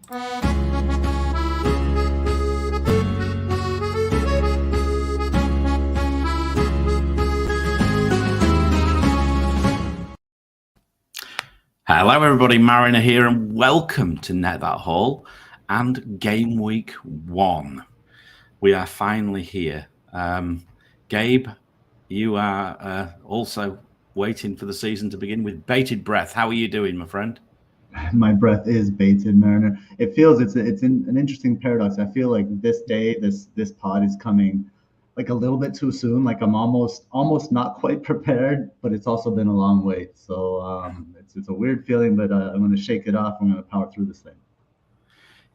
Hello everybody, Mariner here and welcome to Net That Haul and Game Week 1. We are finally here. Gabe, you are also waiting for the season to begin with bated breath. How are you doing, my friend? My breath is bated, Mariner. It feels it's an interesting paradox. I feel like this day, this pod is coming like a little bit too soon. Like I'm almost not quite prepared, but it's also been a long wait. So it's a weird feeling, but I'm going to shake it off. I'm going to power through this thing.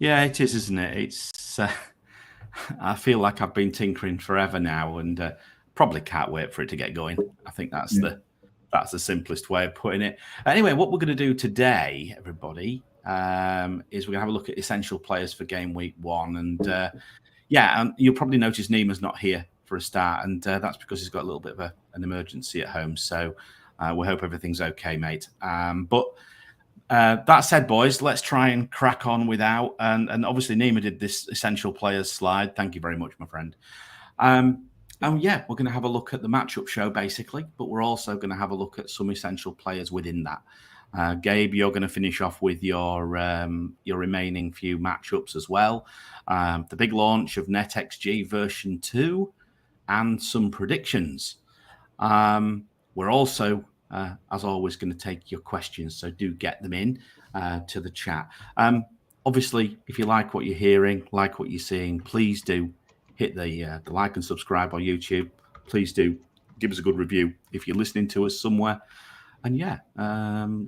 Yeah, it is, isn't it? It's I feel like I've been tinkering forever now, and probably can't wait for it to get going. I think that's the simplest way of putting it. Anyway, what we're going to do today, everybody, is we're going to have a look at essential players for Game Week 1. And you'll probably notice Nima's not here for a start, and that's because he's got a little bit of an emergency at home. So we hope everything's okay, mate. But that said, boys, let's try and crack on without. And obviously, Nima did this essential players slide. Thank you very much, my friend. And yeah, we're going to have a look at the matchup show, basically, but we're also going to have a look at some essential players within that. Gabe, you're going to finish off with your remaining few matchups as well. The big launch of NetxG version 2 and some predictions. We're also, as always, going to take your questions, so do get them in to the chat. Obviously, if you like what you're hearing, like what you're seeing, please do hit the like and subscribe on YouTube. Please do give us a good review if you're listening to us somewhere. And yeah,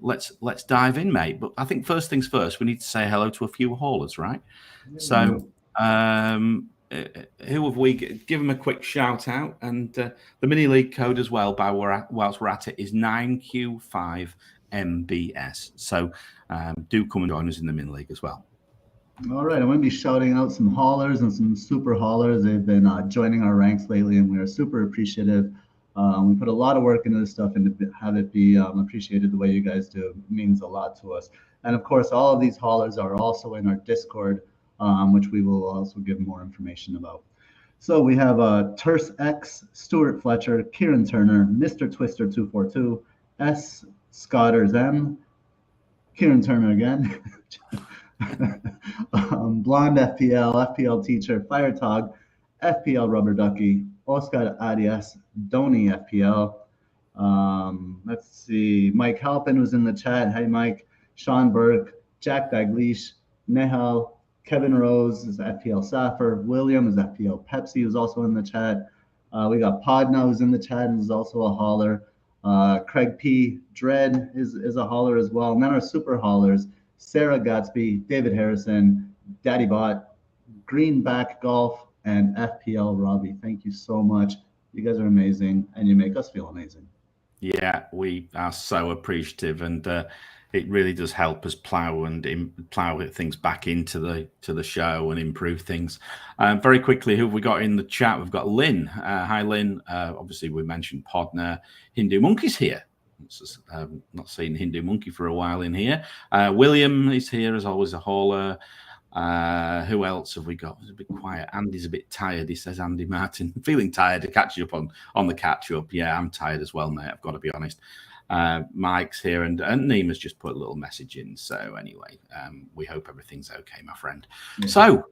let's dive in, mate. But I think first things first, we need to say hello to a few haulers, right? Yeah, so who have we? Give them a quick shout out, and the Minileague code as well. Whilst we're at it, is 9Q5MBS. So do come and join us in the Minileague as well. All right, I'm going to be shouting out some haulers and some super haulers. They've been joining our ranks lately, and we are super appreciative. We put a lot of work into this stuff, and to have it be appreciated the way you guys do means a lot to us. And of course, all of these haulers are also in our Discord, which we will also give more information about. So we have Terse X, Stuart Fletcher, Kieran Turner, Mr. Twister 242, S. Scotters M, Kieran Turner again. Blonde FPL, FPL Teacher, Firetog, FPL Rubber Ducky, Oscar Arias, Donny FPL. Let's see, Mike Halpin was in the chat. Hey, Mike. Sean Burke, Jack Daglish, Nehal, Kevin Rose is FPL Saffir, William is FPL Pepsi, who's also in the chat. We got Podna, who's in the chat and is also a hauler. Craig P. Dread is a hauler as well. And then our super haulers, Sarah Gatsby, David Harrison, Daddy Bot, Greenback Golf, and FPL Robbie. Thank you so much. You guys are amazing, and you make us feel amazing. Yeah, we are so appreciative, and it really does help us plow things back into the show and improve things. Very quickly, who have we got in the chat? We've got Lynn. Hi, Lynn. Obviously, we mentioned Podner. Hindu Monkey's here. Not seen Hindu Monkey for a while in here. William is here, as always, a hauler. Who else have we got? It's a bit quiet. Andy's a bit tired. He says, Andy Martin, feeling tired to catch you up on the catch up. Yeah, I'm tired as well, mate. I've got to be honest. Mike's here, and Nima's just put a little message in. So anyway, we hope everything's okay, my friend. Yeah. So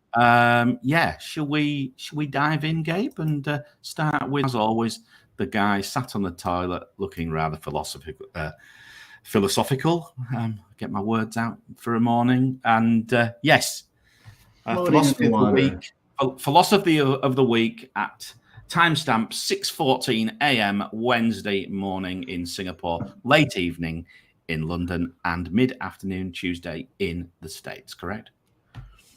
yeah, shall we dive in, Gabe, and start with, as always, the guy sat on the toilet looking rather philosophical. Get my words out for a morning, and yes. Philosophy of the week. Philosophy of the week at timestamp 6:14 a.m. Wednesday morning in Singapore, late evening in London, and mid-afternoon Tuesday in the States. Correct?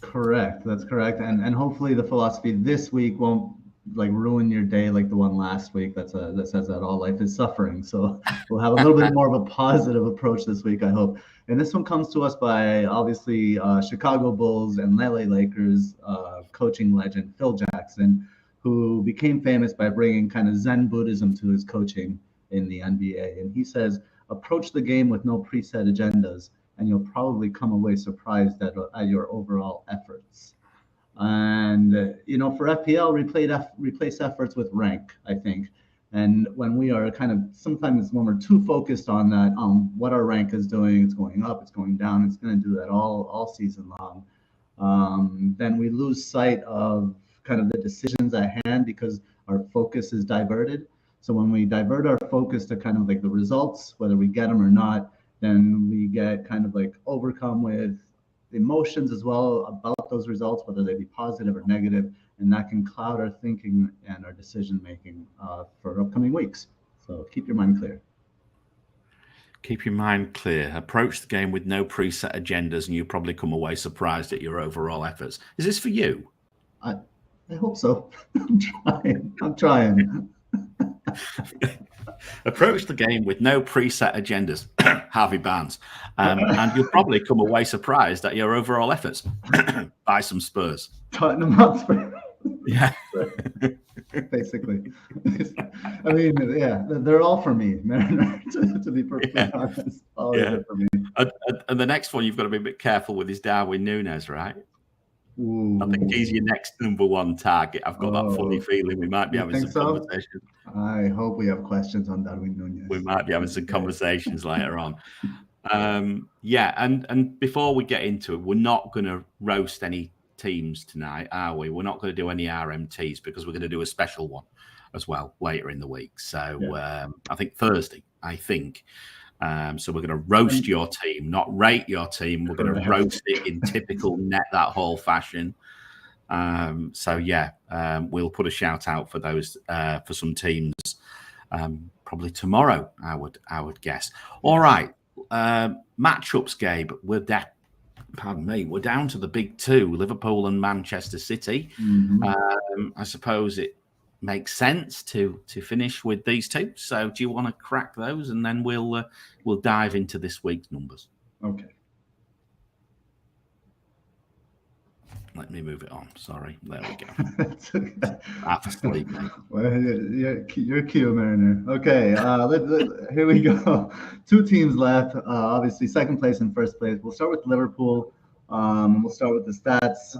Correct. That's correct. And hopefully the philosophy this week won't like ruin your day like the one last week. That says that all life is suffering. So we'll have a little bit more of a positive approach this week, I hope. And this one comes to us by obviously Chicago Bulls and LA Lakers coaching legend Phil Jackson, who became famous by bringing kind of Zen Buddhism to his coaching in the NBA. And he says, approach the game with no preset agendas. and you'll probably come away surprised at your overall efforts. And you know, for FPL, replace efforts with rank, I think. And when we are kind of, sometimes when we're too focused on that, what our rank is doing, it's going up, it's going down, it's going to do that all season long. Then we lose sight of kind of the decisions at hand because our focus is diverted. So when we divert our focus to kind of like the results, whether we get them or not, then we get kind of like overcome with emotions as well about those results, whether they be positive or negative, and that can cloud our thinking and our decision making for upcoming weeks. So keep your mind clear. Keep your mind clear. Approach the game with no preset agendas, and you'll probably come away surprised at your overall efforts. Is this for you? I hope so. I'm trying. Approach the game with no preset agendas, Harvey Barnes, and you'll probably come away surprised at your overall efforts. Buy some Spurs. Tottenham Hotspur. Yeah. Basically. I mean, yeah, they're all for me, man, to be perfectly honest. All for me. And the next one you've got to be a bit careful with is Darwin Núñez, right? Ooh. I think he's your next #1 target. I've got that funny feeling we might be having some conversations. I hope we have questions on Darwin Núñez. We might be having some conversations later on. Yeah, and before we get into it, we're not going to roast any teams tonight, are we? We're not going to do any RMTs because we're going to do a special one as well later in the week. So I think Thursday, so we're going to roast your team, not rate your team. We're going to roast it in typical Net That Hall fashion. So yeah, we'll put a shout out for those for some teams probably tomorrow. I would guess. All right, matchups, Gabe. We're down to the big two, Liverpool and Manchester City. I suppose it makes sense to finish with these two. So do you want to crack those, and then we'll dive into this week's numbers? Okay. Let me move it on. Sorry. There we go. Half asleep, mate. Well, you're cute, Mariner. Okay, here we go. Two teams left. Obviously, second place and first place. We'll start with Liverpool. We'll start with the stats.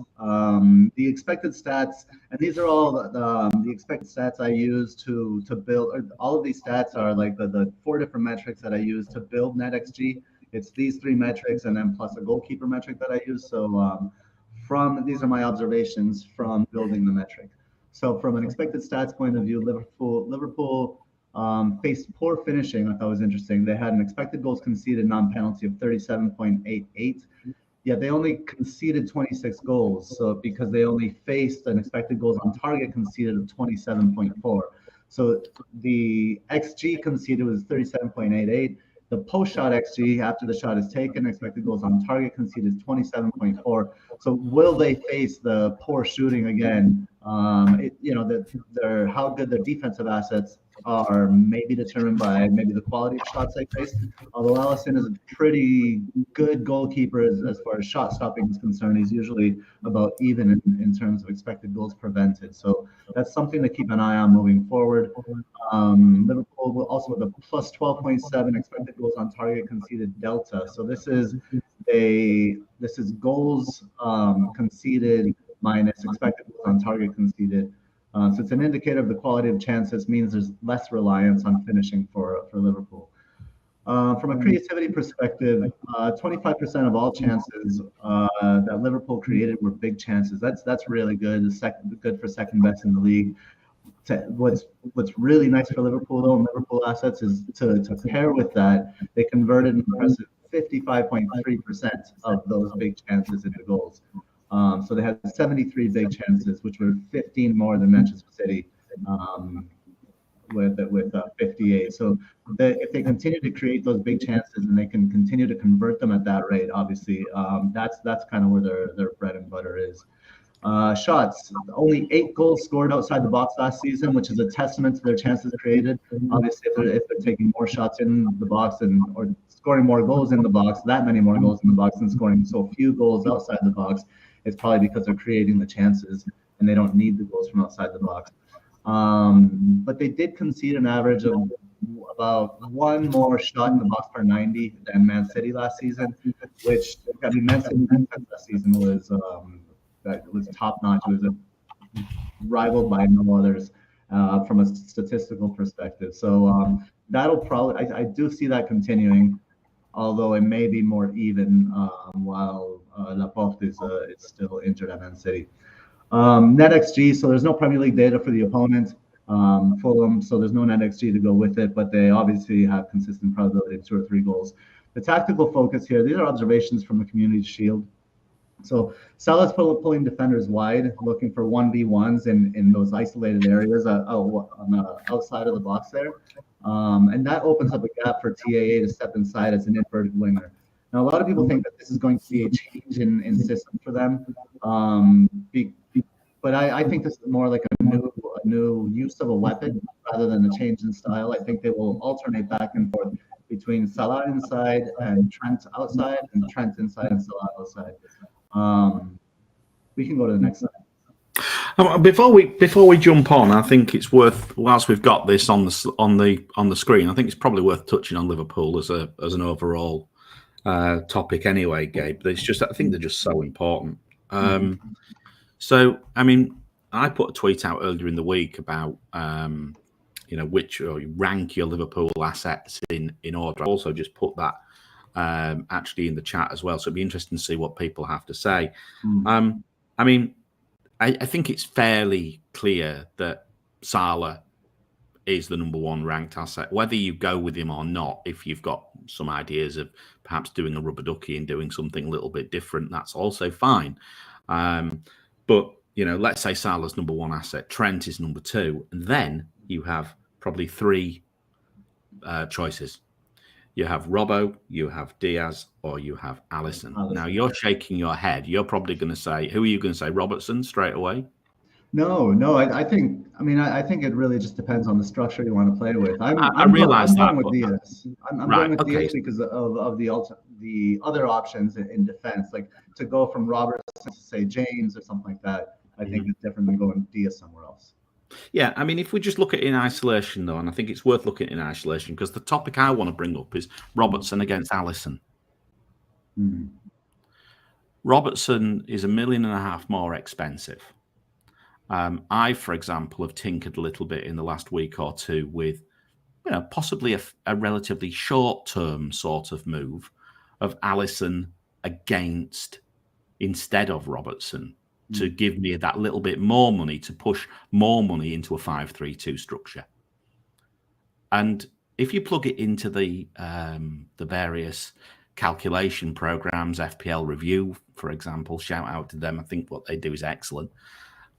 The expected stats, and these are all the expected stats I use to build. All of these stats are like the 4 different metrics that I use to build NetxG. It's these 3 metrics and then plus a goalkeeper metric that I use. So these are my observations from building the metric. So from an expected stats point of view, Liverpool faced poor finishing. I thought was interesting. They had an expected goals conceded non-penalty of 37.88. Yet they only conceded 26 goals. So because they only faced an expected goals on target conceded of 27.4. So the XG conceded was 37.88. The post-shot XG, after the shot is taken, expected goals on target conceded is 27.4. So will they face the poor shooting again? How good their defensive assets are maybe determined by maybe the quality of shots they face. Although Alisson is a pretty good goalkeeper as far as shot stopping is concerned. He's usually about even in terms of expected goals prevented. So that's something to keep an eye on moving forward. Liverpool will also with a plus 12.7 expected goals on target conceded delta. So this is goals conceded minus expected goals on target conceded. So it's an indicator of the quality of chances, means there's less reliance on finishing for Liverpool. From a creativity perspective, 25% of all chances that Liverpool created were big chances. That's really good. Good for second best in the league. What's really nice for Liverpool though, and Liverpool assets is to pair with that, they converted an impressive 55.3% of those big chances into goals. So they had 73 big chances, which were 15 more than Manchester City with 58. So if they continue to create those big chances and they can continue to convert them at that rate, obviously, that's kind of where their bread and butter is. Shots, only 8 goals scored outside the box last season, which is a testament to their chances created. Obviously, if they're taking more shots in the box or scoring more goals in the box, that many more goals in the box, and scoring so few goals outside the box, it's probably because they're creating the chances and they don't need the goals from outside the box. But they did concede an average of about one more shot in the box per 90 than Man City last season, which, I mean, Man City defense last season was top notch. It was rivaled by no others from a statistical perspective. So that'll probably, I do see that continuing, although it may be more even while Laporte is still injured at Man City. NetxG, so there's no Premier League data for the opponent, Fulham, so there's no NetxG to go with it, but they obviously have consistent probability of 2 or 3 goals. The tactical focus here, these are observations from the Community Shield. So Salah's pulling defenders wide, looking for 1v1s in those isolated areas on the outside of the box there. And that opens up a gap for TAA to step inside as an inverted winger. Now, a lot of people think that this is going to be a change in system for them. But I think this is more like a new use of a weapon rather than a change in style. I think they will alternate back and forth between Salah inside and Trent outside, and Trent inside and Salah outside. We can go to the next slide. Before we jump on, I think it's worth, whilst we've got this on the screen, I think it's probably worth touching on Liverpool as an overall topic anyway, Gabe. It's just, I think they're just so important. So, I mean, I put a tweet out earlier in the week about which rank your Liverpool assets in order. I also just put that actually in the chat as well, so it'd be interesting to see what people have to say. I mean, I think it's fairly clear that Salah is the #1 ranked asset, whether you go with him or not. If you've got some ideas of perhaps doing a rubber ducky and doing something a little bit different, that's also fine. But let's say Salah's #1 asset, Trent is #2, and then you have probably 3 choices. You have Robbo, you have Diaz, or you have Alisson. Now, you're shaking your head. You're probably going to say, who are you going to say, Robertson straight away? No. I think it really just depends on the structure you want to play with. I realize that. I'm going with Diaz. I'm going with Diaz because of the other options in defense, like to go from Robertson to say James or something like that. I think it's different than going Diaz somewhere else. Yeah, I mean, if we just look at it in isolation, though, and I think it's worth looking at it in isolation, because the topic I want to bring up is Robertson against Alisson. Robertson is $1.5 million more expensive. I, for example, have tinkered a little bit in the last week or two with, possibly a relatively short-term sort of move of Alisson instead of Robertson, to give me that little bit more money, to push more money into a 5-3-2 structure. And if you plug it into the various calculation programs, FPL Review, for example, shout out to them. I think what they do is excellent.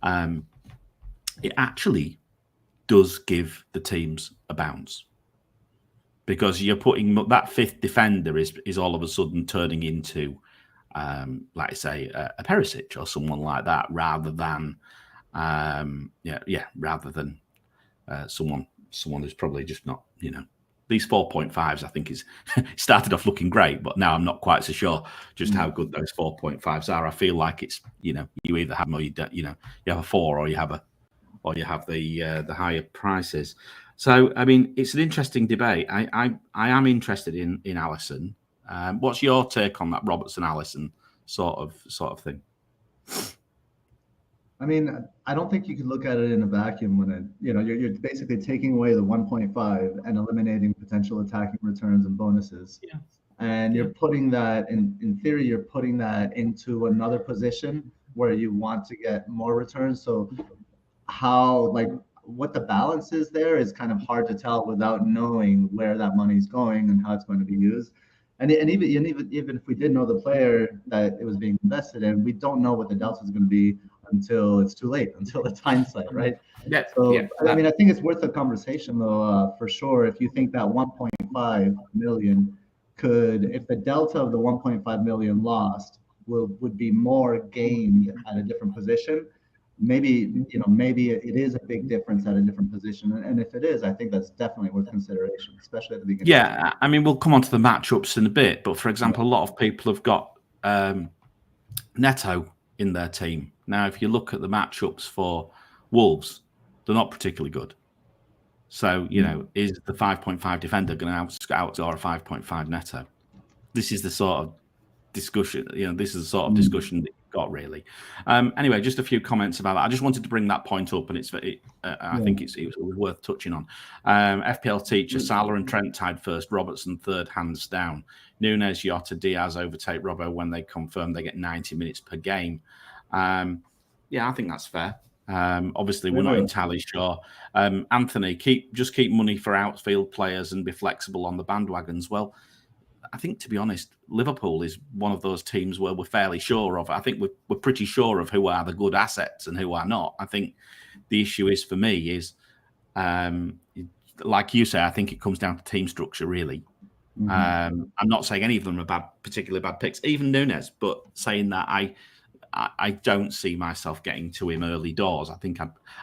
It actually does give the teams a bounce, because you're putting that 5th defender is all of a sudden turning into like I say, a Perisic or someone like that, rather than someone who's probably just not, these 4.5s. I think is started off looking great, but now I'm not quite so sure just how good those 4.5s are. I feel like it's you either have them or you don't, you have a 4 or you have the higher prices. So I mean, it's an interesting debate. I am interested in Alisson. What's your take on that Robertson Alisson sort of thing? I mean, I don't think you could look at it in a vacuum when you're basically taking away the 1.5 and eliminating potential attacking returns and bonuses. Yeah. And you're putting that in theory, you're putting that into another position where you want to get more returns. So what the balance is there is kind of hard to tell without knowing where that money's going and how it's going to be used. And even if we did know the player that it was being invested in, we don't know what the delta is going to be until it's too late, until it's hindsight, right? Yeah. So yeah. I mean, I think it's worth a conversation though, for sure. If you think that 1.5 million if the delta of the 1.5 million lost would be more gained at a different position, maybe it is a big difference at a different position, and if it is, I think that's definitely worth consideration, especially at the beginning. Yeah, I mean, we'll come on to the matchups in a bit, but for example, a lot of people have got Neto in their team. Now, if you look at the matchups for Wolves, they're not particularly good. So, you know, is the 5.5 defender going to outscore a 5.5 netter? This is the sort of discussion, you know, this is the sort of discussion that you've got, really. Anyway, just a few comments about that. I just wanted to bring that point up, and I think it was worth touching on. FPL teacher, Salah and Trent tied first, Robertson third, hands down. Nunes, Jota, Diaz overtake Robbo when they confirm they get 90 minutes per game. Yeah, I think that's fair. Obviously, we're not entirely sure. Anthony, just keep money for outfield players and be flexible on the bandwagons. Well, I think, to be honest, Liverpool is one of those teams where we're fairly sure of. I think we're pretty sure of who are the good assets and who are not. I think the issue is, for me, is like you say, I think it comes down to team structure, really. I'm not saying any of them are particularly bad picks, even Nunes, but saying that I don't see myself getting to him early doors. I think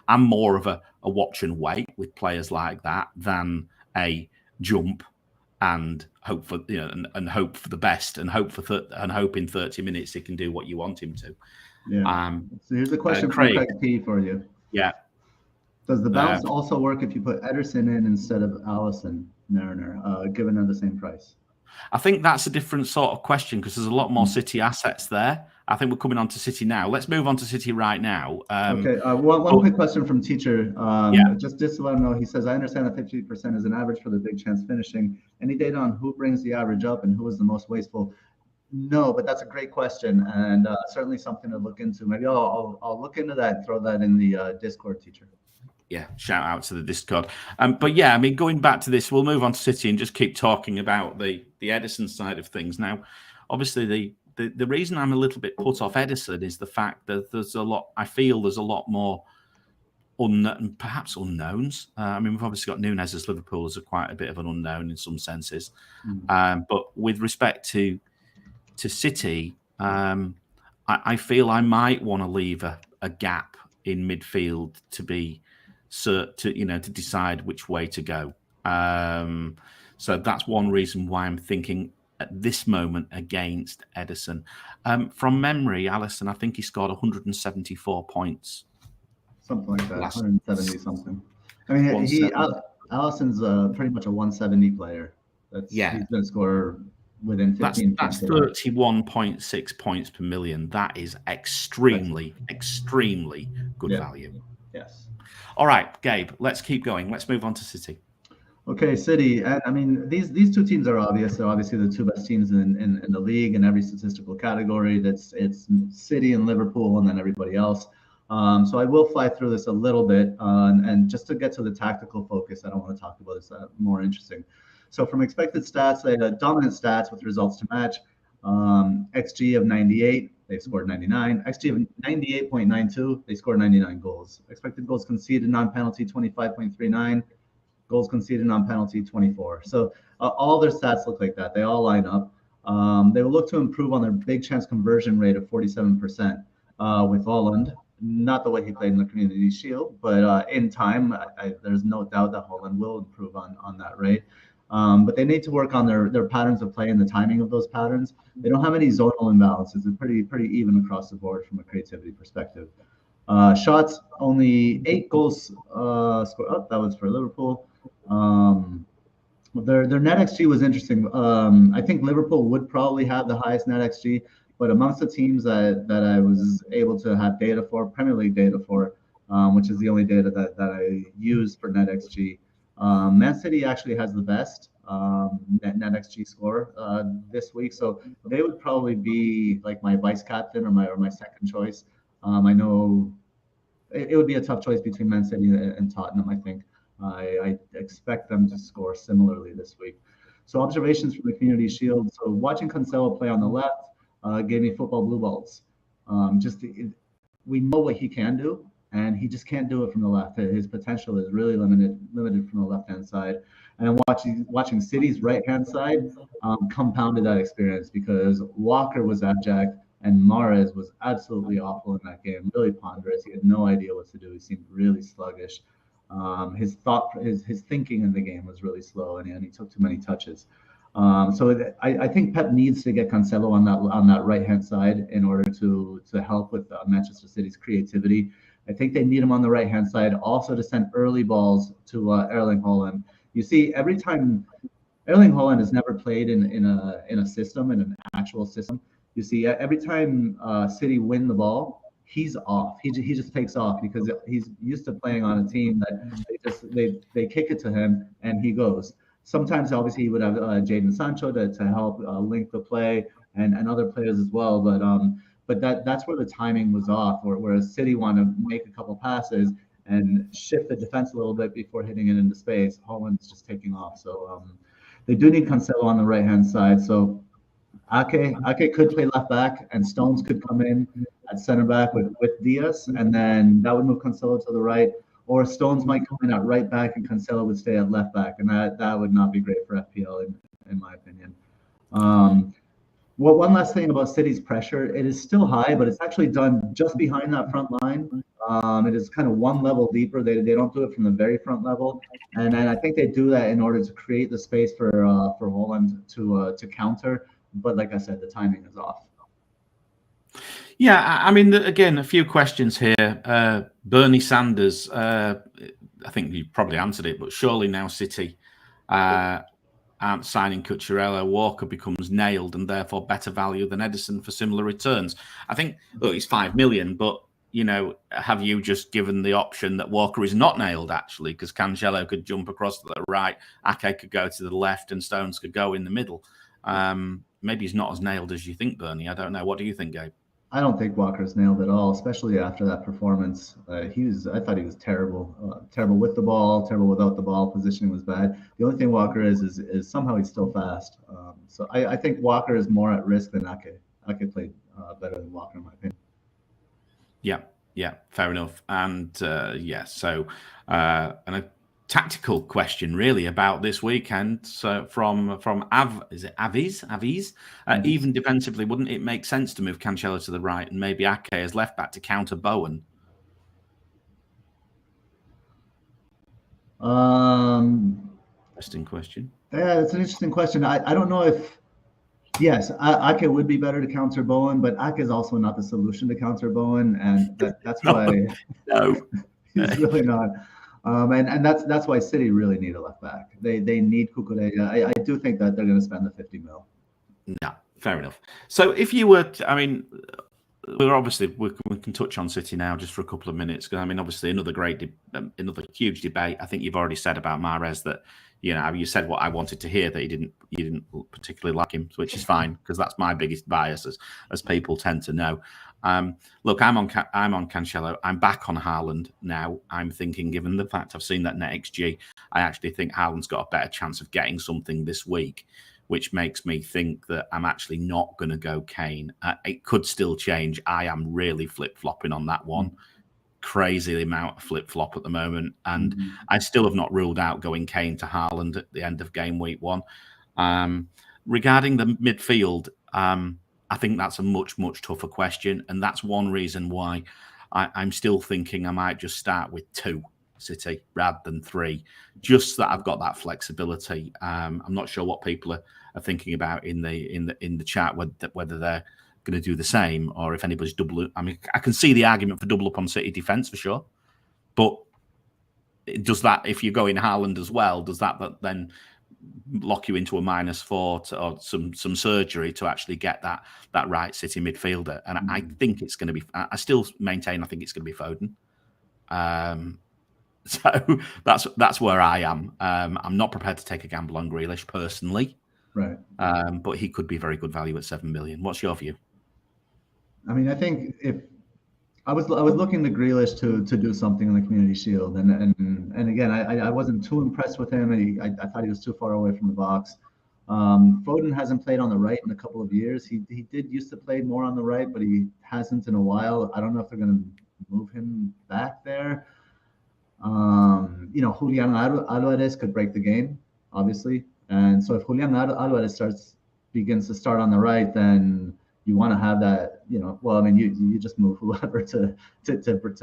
I'm more of a watch and wait with players like that than a jump and hope for, you know, and hope for the best and hope in 30 minutes he can do what you want him to. Yeah. So here's a question from Craig P for you. Yeah. Does the bounce also work if you put Ederson in instead of Allison Mariner, given at the same price? I think that's a different sort of question because there's a lot more City assets there. I think we're coming on to City now. Let's move on to City right now. Okay. One quick question from teacher. Just to let him know, he says, I understand that 50% is an average for the big chance finishing. Any data on who brings the average up and who is the most wasteful? No, but that's a great question and certainly something to look into. Maybe I'll look into that and throw that in the Discord, teacher. Yeah, shout out to the Discord. But yeah, I mean, going back to this, we'll move on to City and just keep talking about the Ederson side of things. Now, obviously, the reason I'm a little bit put off Ederson is the fact that there's a lot more perhaps unknowns. I mean, we've obviously got Nunes as Liverpool as quite a bit of an unknown in some senses. But with respect to City, I feel I might want to leave a gap in midfield to decide which way to go. So that's one reason why I'm thinking at this moment against Ederson. From memory, Alisson, I think he scored 174 points. Something like that, 170 something. I mean, Alisson's pretty much a 170 player. He's going to score within 15. That's 31.6 points per million. That is extremely good value. Yes. All right, Gabe, let's keep going. Let's move on to City. Okay, City. I mean, these two teams are obvious. They're obviously the two best teams in the league in every statistical category. It's City and Liverpool, and then everybody else. So I will fly through this a little bit, and just to get to the tactical focus, I don't want to talk about this more interesting. So from expected stats, they had dominant stats with results to match. XG of 98, they scored 99. XG of 98.92, they scored 99 goals. Expected goals conceded non-penalty 25.39. Goals conceded on penalty 24. So all their stats look like that. They all line up. They will look to improve on their big chance conversion rate of 47% with Holland. Not the way he played in the Community Shield, but in time, there's no doubt that Holland will improve on that rate. But they need to work on their patterns of play and the timing of those patterns. They don't have any zonal imbalances. They're pretty even across the board from a creativity perspective. Shots, only 8 goals scored. Oh, that was for Liverpool. Their NetxG was interesting. I think Liverpool would probably have the highest NetxG, but amongst the teams that I was able to have data for, Premier League data for, which is the only data that I use for NetxG, Man City actually has the best NetxG score this week, so they would probably be like my vice captain or my second choice. I know it would be a tough choice between Man City and Tottenham. I think I expect them to score similarly this week. So observations from the Community Shield. So watching Cancelo play on the left gave me football blue balls. We know what he can do, and he just can't do it from the left. His potential is really limited from the left-hand side. And watching City's right-hand side compounded that experience because Walker was abject and Mahrez was absolutely awful in that game, really ponderous. He had no idea what to do. He seemed really sluggish. His thinking in the game was really slow, and he took too many touches. So I think Pep needs to get Cancelo on that right hand side in order to help with Manchester City's creativity. I think they need him on the right-hand side also to send early balls to Erling Haaland. You see, every time Erling Haaland has never played in a system, in an actual system. You see, every time City win the ball, he's off. He just takes off because he's used to playing on a team that they kick it to him and he goes. Sometimes, obviously, he would have Jadon Sancho to help link the play and other players as well. But that's where the timing was off. Whereas City want to make a couple passes and shift the defense a little bit before hitting it into space. Haaland's just taking off. So they do need Cancelo on the right-hand side. So Ake could play left back, and Stones could come in at center back with Diaz, and then that would move Cancelo to the right. Or Stones might come in at right back, and Cancelo would stay at left back, and that would not be great for FPL, in my opinion. Well, one last thing about City's pressure, it is still high, but it's actually done just behind that front line. It is kind of one level deeper. They don't do it from the very front level, and I think they do that in order to create the space for Haaland to counter. But like I said, the timing is off. Yeah, I mean, again, a few questions here. Bernie Sanders, I think you probably answered it, but surely now City aren't signing Cucurella, Walker becomes nailed and therefore better value than Edison for similar returns. I think, look, he's 5 million, but, you know, have you just given the option that Walker is not nailed, actually, because Cancelo could jump across to the right, Ake could go to the left, and Stones could go in the middle. Maybe he's not as nailed as you think, Bernie. I don't know. What do you think, Gabe? I don't think Walker's nailed at all, especially after that performance. I thought he was terrible. Terrible with the ball, terrible without the ball. Positioning was bad. The only thing Walker is somehow he's still fast. So I think Walker is more at risk than Ake. Ake played better than Walker, in my opinion. Yeah, fair enough. And so and a tactical question really about this weekend. So from Aviz? Even defensively, wouldn't it make sense to move Cancelo to the right and maybe Ake as left back to counter Bowen? Interesting question. Yeah, it's an interesting question. I don't know if yes, Ake would be better to counter Bowen, but Ake is also not the solution to counter Bowen, and that's why he's really not. And that's why City really need a left back. They need Cucurella. I do think that they're going to spend the 50 mil. Yeah, fair enough. So if you were, I mean, we can touch on City now just for a couple of minutes. I mean, obviously another huge debate. I think you've already said about Mahrez that, you know, you said what I wanted to hear, that you didn't particularly like him, which is fine because that's my biggest bias, as people tend to know. Look, I'm on Cancelo. I'm back on Haaland now. I'm thinking, given the fact I've seen that NetxG, I actually think Haaland's got a better chance of getting something this week, which makes me think that I'm actually not going to go Kane. It could still change. I am really flip-flopping on that one. Crazy amount of flip-flop at the moment. And I still have not ruled out going Kane to Haaland at the end of game week 1. Regarding the midfield, I think that's a much, much tougher question. And that's one reason why I'm still thinking I might just start with 2 City rather than 3, just so that I've got that flexibility. I'm not sure what people are thinking about in the chat, whether they're going to do the same or if anybody's double. I mean, I can see the argument for double up on City defense for sure, but does that, if you go in Haaland as well, does that then lock you into a -4 or some surgery to actually get that right City midfielder? And I think it's going to be. I still maintain I think it's going to be Foden. So that's where I am. I'm not prepared to take a gamble on Grealish personally, right? But he could be very good value at 7 million. What's your view? I mean, I think if I was looking to Grealish to do something in the Community Shield, and again, I wasn't too impressed with him. I thought he was too far away from the box. Foden hasn't played on the right in a couple of years. He did used to play more on the right, but he hasn't in a while. I don't know if they're going to move him back there. You know, Julian Alvarez could break the game, obviously. And so if Julian Alvarez begins to start on the right, then you want to have that, you know, well, I mean, you just move whoever to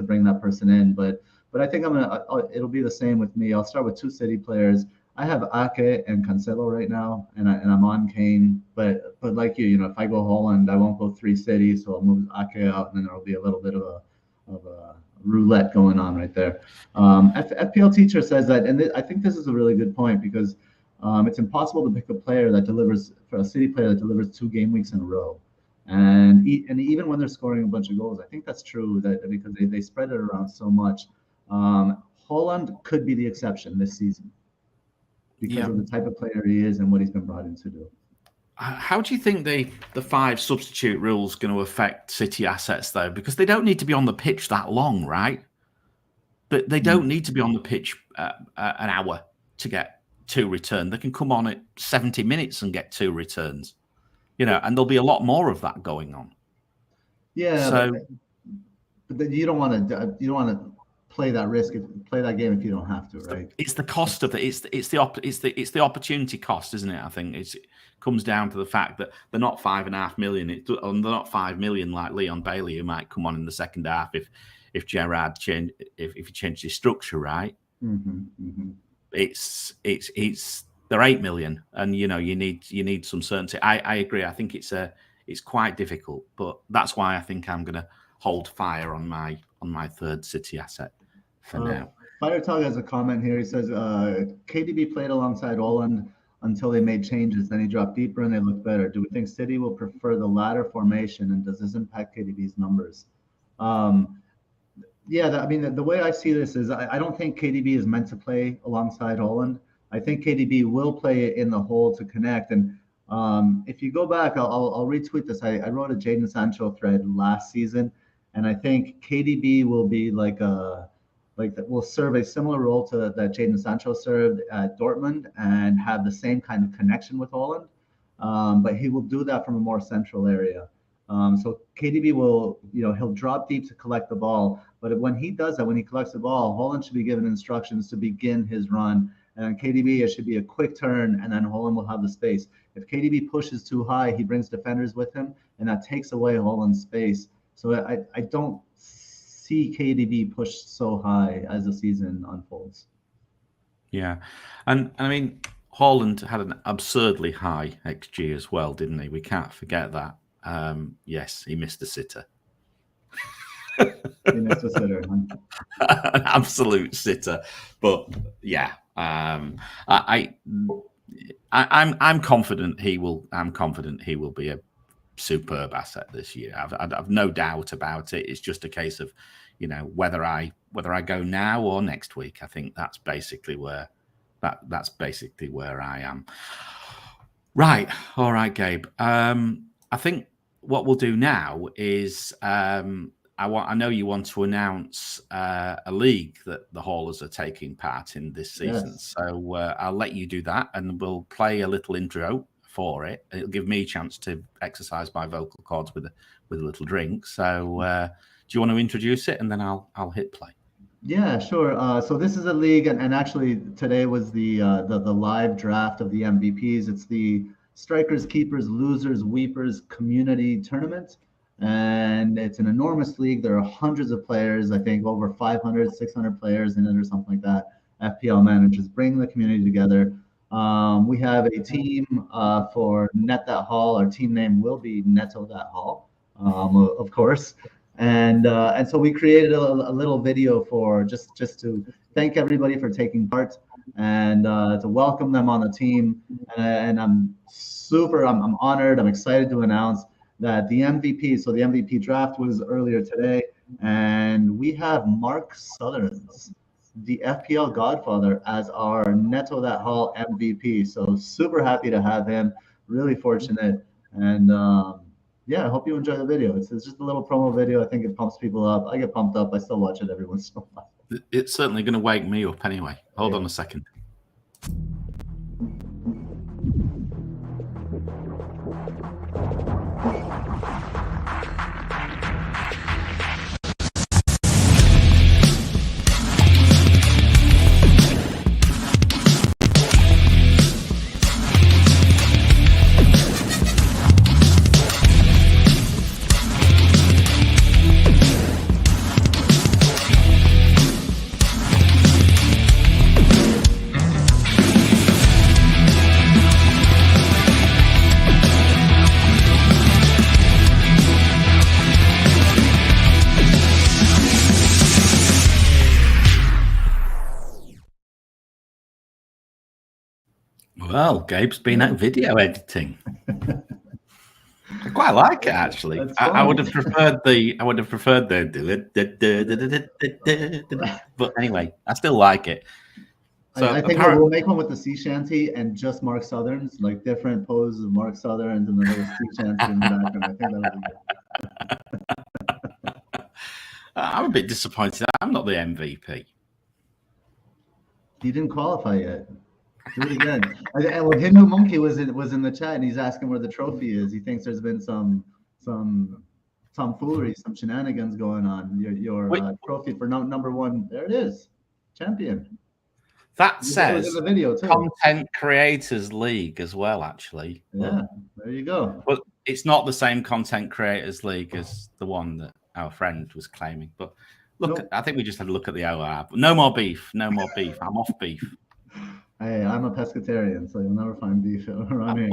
bring that person in. But I think it'll be the same with me. I'll start with 2 City players. I have Ake and Cancelo right now, and I'm on Kane. But like you know, if I go Haaland, I won't go 3 City, so I'll move Ake out, and then there'll be a little bit of roulette going on right there. FPL Teacher says that, and I think this is a really good point, because it's impossible to pick a player that delivers, for a City player that delivers 2 game weeks in a row. And even when they're scoring a bunch of goals, I think that's true, that because they spread it around so much. Holland could be the exception this season because of the type of player he is and what he's been brought in to do. How do you think the 5 substitute rule is going to affect City assets, though? Because they don't need to be on the pitch that long, right? But they don't need to be on the pitch an hour to get 2 returns. They can come on at 70 minutes and get 2 returns, you know, and there'll be a lot more of that going on. Yeah, so, but you don't want to play that risk, play that game if you don't have to, right? It's the cost of it. It's the opportunity cost, isn't it? I think it comes down to the fact that they're not 5.5 million. They're not 5 million like Leon Bailey, who might come on in the second half if Gerrard if he changed his structure, right? It's they're 8 million, and you know you need some certainty. I agree. I think it's quite difficult, but that's why I think I'm going to hold fire on my 3rd City asset for now. Firetog has a comment here. He says KDB played alongside Holland until they made changes. Then he dropped deeper and they looked better. Do we think City will prefer the latter formation, and does this impact KDB's numbers? Yeah, I mean, the way I see this is I don't think KDB is meant to play alongside Holland. I think KDB will play in the hole to connect. And if you go back, I'll retweet this. I wrote a Jadon Sancho thread last season, and I think KDB will be will serve a similar role to that Jadon Sancho served at Dortmund and have the same kind of connection with Holland. But he will do that from a more central area. So KDB will, he'll drop deep to collect the ball. But when he does that, when he collects the ball, Holland should be given instructions to begin his run. And KDB, it should be a quick turn, and then Holland will have the space. If KDB pushes too high, he brings defenders with him, and that takes away Holland's space. So I don't see KDB pushed so high as the season unfolds. Yeah. And I mean, Holland had an absurdly high XG as well, didn't he? We can't forget that. Yes, he missed a sitter. He missed a sitter. An absolute sitter. But yeah, I'm confident he will. I'm confident he will be a superb asset this year. I've no doubt about it. It's just a case of, whether I go now or next week. I think that's basically where I am. Right. All right, Gabe. I think what we'll do now is I know you want to announce a league that the Haulers are taking part in this season. Yes. So I'll let you do that, and we'll play a little intro for it. It'll give me a chance to exercise my vocal cords with a little drink. So do you want to introduce it, and then I'll hit play? Yeah, sure. So this is a league, and actually today was the live draft of the MVPs. It's the Strikers, Keepers, Losers, Weepers community tournament. And it's an enormous league. There are hundreds of players, I think over 500, 600 players in it or something like that. FPL managers bring the community together. We have a team for Net That Hall. Our team name will be Netto That Hall, of course. And so we created a little video for just to thank everybody for taking part and to welcome them on the team. And I'm honored. I'm excited to announce that the MVP, so the MVP draft was earlier today, and we have Mark Sutherns, the FPL Godfather, as our Netto That Hall MVP. So super happy to have him, really fortunate. And yeah, I hope you enjoy the video. It's just a little promo video. I think it pumps people up. I get pumped up. I still watch it every once in a while. It's certainly going to wake me up anyway. Hold on a second. Well, Gabe's been at video editing. I quite like it actually. I would have preferred the but anyway, I still like it. So I think we'll make one with the sea shanty and just Mark Sutherns, like different poses of Mark Sutherns and the little sea shanty in the background. I think that'll be good. I'm a bit disappointed. I'm not the MVP. You didn't qualify yet. Do it again. Well, Hindu Monkey was in the chat and he's asking where the trophy is. He thinks there's been some tomfoolery, some shenanigans going on. Your trophy for number one. There it is, champion. That says in the video too. Content Creators League as well, actually. Yeah, there you go. But it's not the same Content Creators League as the one that our friend was claiming. But look, nope. I think we just had a look at the OR. No more beef. No more beef. I'm off beef. Hey, I'm a pescatarian, so you'll never find beef around here.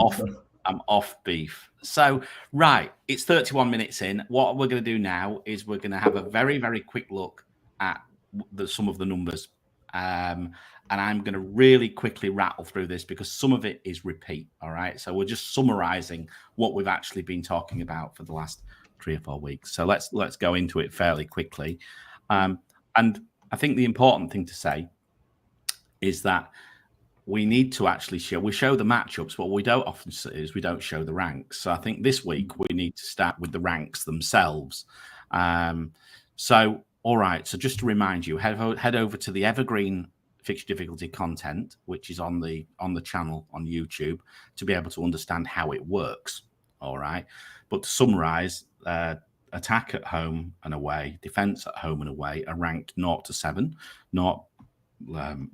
I'm off beef. So, right, it's 31 minutes in. What we're going to do now is we're going to have a very, very quick look at some of the numbers. And I'm going to really quickly rattle through this because some of it is repeat. All right. So we're just summarizing what we've actually been talking about for the last 3 or 4 weeks. So let's go into it fairly quickly. And I think the important thing to say is that we need to actually show the matchups, but what we don't often see is we don't show the ranks. So I think this week we need to start with the ranks themselves. So, all right. So just to remind you, head over to the Evergreen fixture difficulty content, which is on the channel on YouTube, to be able to understand how it works. All right. But to summarize, attack at home and away, defense at home and away are ranked 0 to 7. 0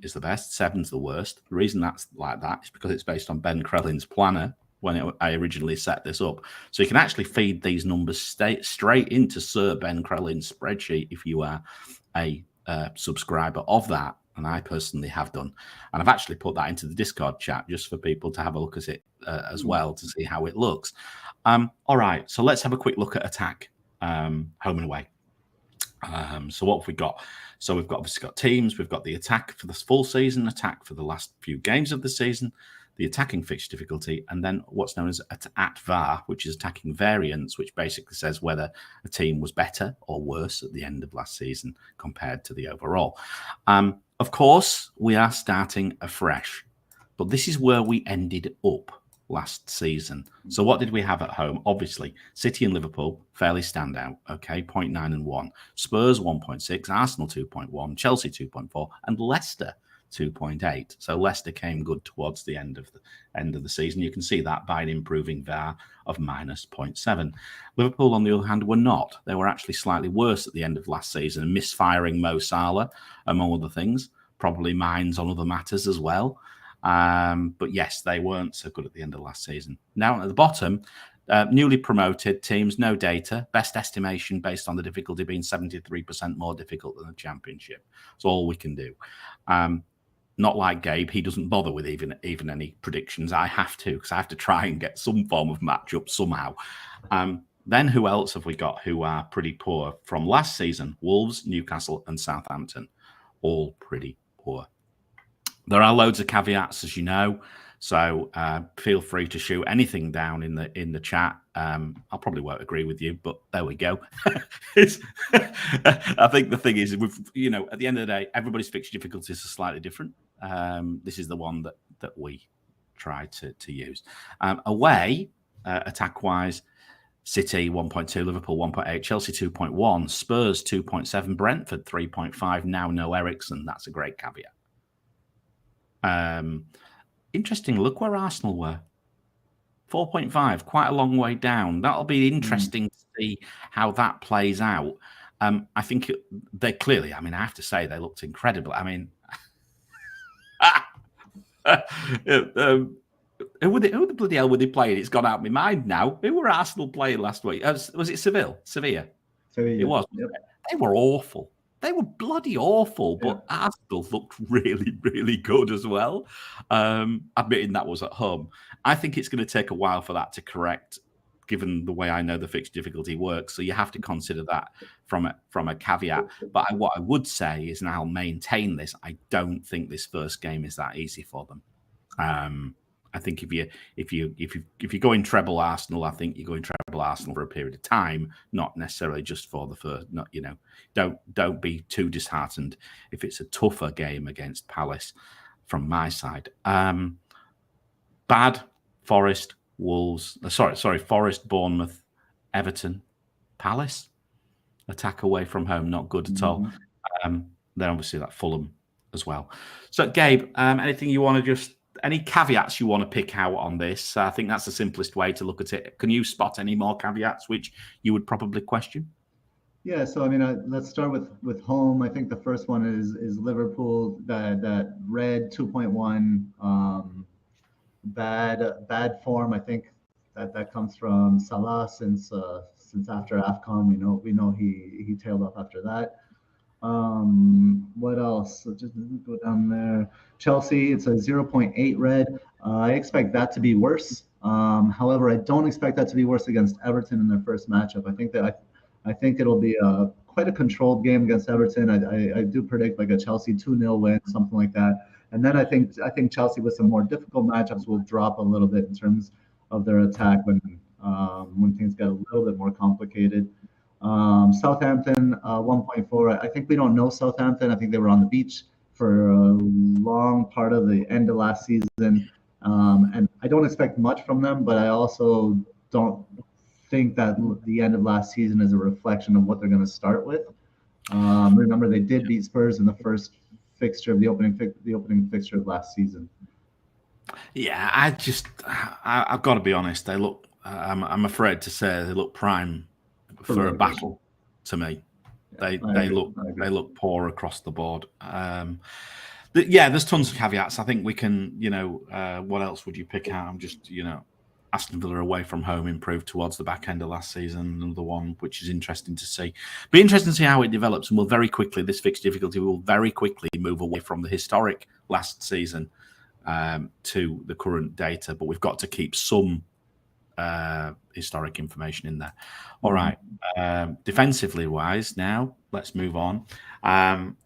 is the best, 7's the worst. The reason that's like that is because it's based on Ben Krellin's planner when I originally set this up. So you can actually feed these numbers straight into Sir Ben Krellin's spreadsheet if you are a subscriber of that. And I personally have done. And I've actually put that into the Discord chat just for people to have a look at it as well to see how it looks. All right, so let's have a quick look at attack, home and away. So what have we got? So we've obviously got teams. We've got the attack for the full season, attack for the last few games of the season, the attacking fixture difficulty, and then what's known as ATVAR, which is attacking variance, which basically says whether a team was better or worse at the end of last season compared to the overall. Of course, we are starting afresh, but this is where we ended up last season. So what did we have at home? Obviously, City and Liverpool, fairly standout, okay, 0.9 and 1. Spurs, 1.6, Arsenal, 2.1, Chelsea, 2.4, and Leicester, 2.8. So Leicester came good towards the end of the season. You can see that by an improving VAR of -0.7. Liverpool, on the other hand, were not. They were actually slightly worse at the end of last season, misfiring Mo Salah, among other things, probably minds on other matters as well. But yes, they weren't so good at the end of last season. Now at the bottom, newly promoted teams, no data, best estimation based on the difficulty being 73% more difficult than the championship. That's all we can do. Not like Gabe, he doesn't bother with even any predictions. I have to, because I have to try and get some form of matchup somehow. Then who else have we got who are pretty poor from last season? Wolves, Newcastle, and Southampton, all pretty poor. There are loads of caveats, as you know, so feel free to shoot anything down in the chat. I probably won't agree with you, but there we go. I think the thing is, at the end of the day, everybody's fixture difficulties are slightly different. This is the one that we try to use. Away, attack-wise, City 1.2, Liverpool 1.8, Chelsea 2.1, Spurs 2.7, Brentford 3.5. Now no Eriksen. That's a great caveat. Interesting. Look where Arsenal were. 4.5, quite a long way down. That'll be interesting to see how that plays out. I think they clearly, I have to say, they looked incredible. Who the bloody hell were they playing? It's gone out of my mind now. Who were Arsenal playing last week? Was it Sevilla? Sevilla. It was. Yep. They were awful. They were bloody awful, but Arsenal looked really, really good as well. Admitting that was at home. I think it's going to take a while for that to correct, given the way I know the fixed difficulty works. So you have to consider that from a caveat. But what I would say is, and I'll maintain this, I don't think this first game is that easy for them. I think if you're going treble Arsenal, I think you're going treble Arsenal for a period of time, not necessarily just for the first. Not don't be too disheartened if it's a tougher game against Palace. From my side, bad Forest, Wolves. Sorry, Forest, Bournemouth, Everton, Palace. Attack away from home, not good at all. Then obviously that Fulham as well. So Gabe, anything you want to any caveats you want to pick out on this? I think that's the simplest way to look at it. Can you spot any more caveats which you would probably question? Yeah, so I mean, let's start with home. I think the first one is Liverpool. That red 2.1 bad form. I think that comes from Salah since after AFCON. We know he tailed off after that. What else? So just go down there. Chelsea, it's a 0.8 red. I expect that to be worse. However, I don't expect that to be worse against Everton in their first matchup. I think it'll be quite a controlled game against Everton. I do predict like a Chelsea 2-0 win, something like that. And then I think Chelsea with some more difficult matchups will drop a little bit in terms of their attack when things get a little bit more complicated. Southampton 1.4. I think we don't know Southampton. I think they were on the beach for a long part of the end of last season, and I don't expect much from them. But I also don't think that the end of last season is a reflection of what they're going to start with. Remember, they did beat Spurs in the first fixture of the opening fixture of last season. Yeah, I've got to be honest. They look. I'm afraid to say they look prime for a battle to me. They look poor across the board. There's tons of caveats. I think we can, what else would you pick out? I'm just, Aston Villa away from home improved towards the back end of last season. Another one, which is interesting to see. Be interesting to see how it develops. And this fixed difficulty will very quickly move away from the historic last season to the current data. But we've got to keep some historic information in there. All right. Defensively wise, now let's move on.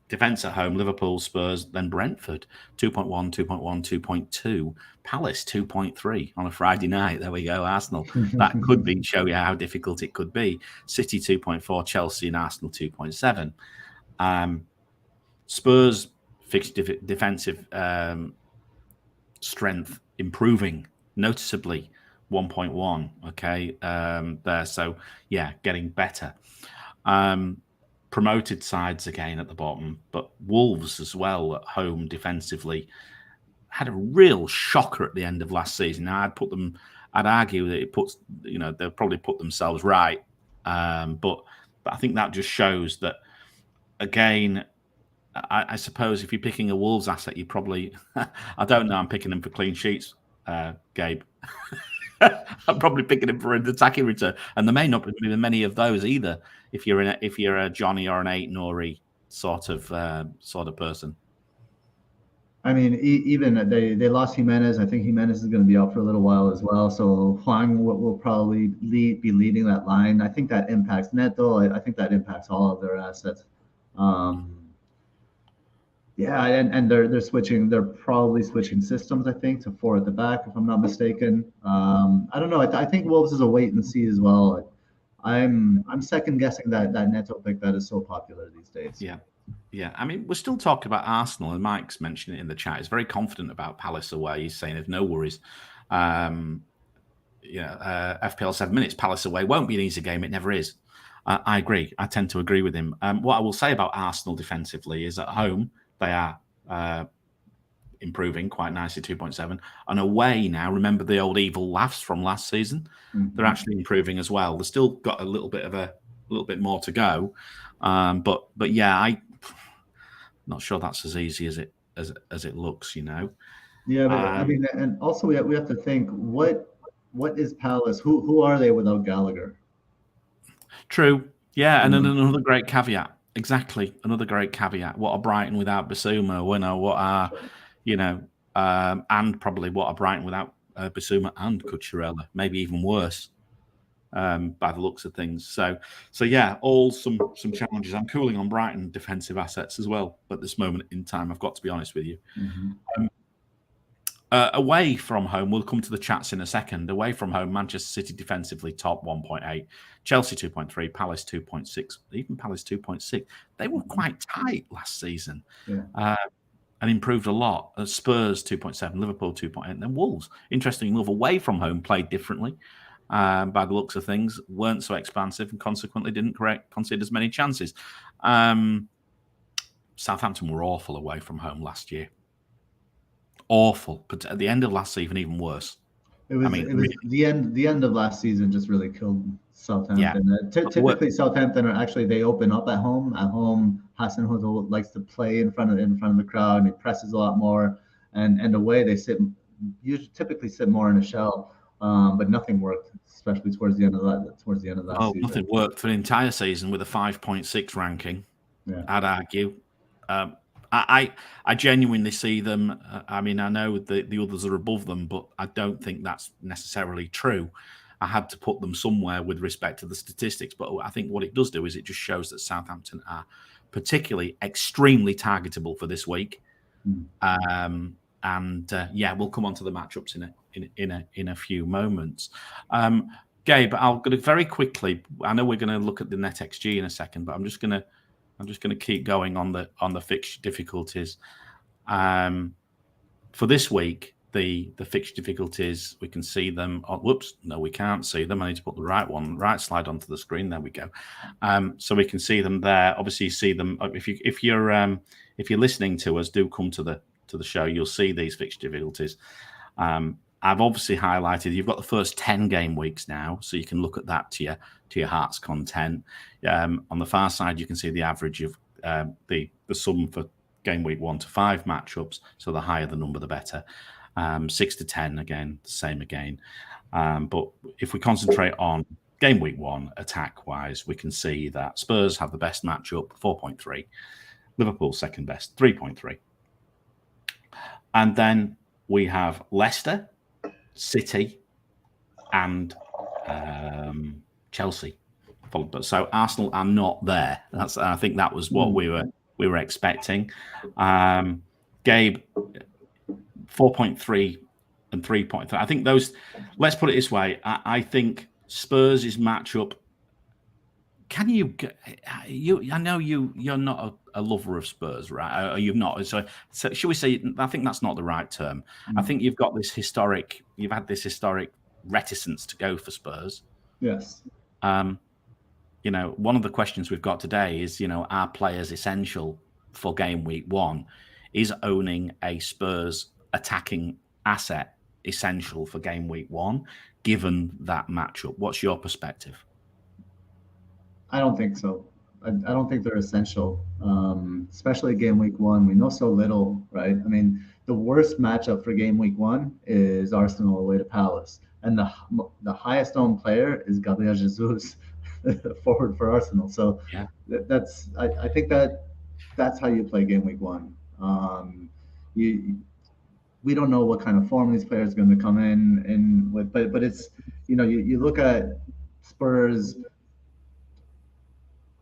Defense at home: Liverpool, Spurs, then Brentford 2.1, 2.1, 2.2, Palace 2.3 on a Friday night. There we go. Arsenal. That could show you how difficult it could be. City 2.4, Chelsea and Arsenal 2.7. Spurs fixed defensive strength improving noticeably. 1.1, okay, there. So, yeah, getting better. Promoted sides again at the bottom, but Wolves as well at home defensively had a real shocker at the end of last season. Now, I'd argue that they'll probably put themselves right, but I think that just shows that, again, I suppose if you're picking a Wolves asset, you probably, I don't know, I'm picking them for clean sheets, Gabe. I'm probably picking him for an attacking return, and there may not be many of those either. If you're a Johnny or an Eight Nori sort of person. I mean, even they lost Jimenez. I think Jimenez is going to be out for a little while as well. So Juan will probably be leading that line. I think that impacts Neto. I think that impacts all of their assets. Yeah, and they're switching. They're probably switching systems. I think to 4 at the back, if I'm not mistaken. I don't know. I think Wolves is a wait and see as well. I'm second guessing that Neto pick that is so popular these days. Yeah. I mean, we're still talking about Arsenal, and Mike's mentioned it in the chat. He's very confident about Palace away. He's saying there's no worries. FPL 7 minutes. Palace away won't be an easy game. It never is. I agree. I tend to agree with him. What I will say about Arsenal defensively is at home, they are improving quite nicely, 2.7. And away now, remember the old evil laughs from last season? Mm-hmm. They're actually improving as well. They've still got a little bit more to go. But yeah, I'm not sure that's as easy as it looks, Yeah, but I mean, and also we have to think what is Palace? Who are they without Gallagher? True. Yeah, and then another great caveat. Exactly. Another great caveat. What are Brighton without Bissouma? What are, and probably what are Brighton without Bissouma and Cucurella? Maybe even worse, by the looks of things. So yeah, all some challenges. I'm cooling on Brighton defensive assets as well at this moment in time. I've got to be honest with you. Mm-hmm. Away from home, we'll come to the chats in a second. Away from home, Manchester City defensively top 1.8, Chelsea 2.3, Palace 2.6, even Palace 2.6. They were quite tight last season, and improved a lot. Spurs 2.7, Liverpool 2.8, and then Wolves. Interesting enough, away from home played differently by the looks of things, weren't so expansive, and consequently didn't concede as many chances. Southampton were awful away from home last year. Awful, but at the end of last season, even worse. It was really, the end of last season just really killed Southampton. Yeah. Typically, Southampton are actually, they open up at home. At home, Hasenhuttl likes to play in front of the crowd, and he presses a lot more. And away, they typically sit more in a shell. But nothing worked, especially towards the end of that season. Nothing worked for the entire season with a 5.6 ranking. Yeah. I'd argue. I genuinely see them. I mean, I know the others are above them, but I don't think that's necessarily true. I had to put them somewhere with respect to the statistics, but I think what it does do is it just shows that Southampton are particularly extremely targetable for this week. We'll come on to the matchups in a few moments. Gabe, I'll go very quickly. I know we're going to look at the NetxG in a second, but I'm just going to keep going on the fixture difficulties. For this week, the fixture difficulties, we can see them. Oh, whoops, no, we can't see them. I need to put the right slide onto the screen. There we go. So we can see them there. Obviously, you see them if you're listening to us. Do come to the show. You'll see these fixture difficulties. I've obviously highlighted. You've got the first 10 game weeks now, so you can look at that to your heart's content. On the far side, you can see the average of the sum for game week 1 to 5 matchups. So the higher the number, the better. 6 to 10 again, the same again. But if we concentrate on game week 1 attack wise, we can see that Spurs have the best matchup, 4.3. Liverpool second best, 3.3. And then we have Leicester, City, and Chelsea. So Arsenal are not there. I think that was what we were expecting. Gabe, 4.3 and 3.3. I think those. Let's put it this way. I think Spurs' matchup. Can you? I know you're not a lover of Spurs, right? Or you've not. So should we say? I think that's not the right term. I think you've got this historic. You've had this historic reticence to go for Spurs. Yes. One of the questions we've got today is, are players essential for game week 1? Is owning a Spurs attacking asset essential for game week 1, given that matchup? What's your perspective? I don't think so. I don't think they're essential, especially game week 1. We know so little, right? I mean, the worst matchup for game week 1 is Arsenal away to Palace. And the highest owned player is Gabriel Jesus, forward for Arsenal. So I think that's how you play game week 1. We don't know what kind of form these players are going to come in with, but it's, you look at Spurs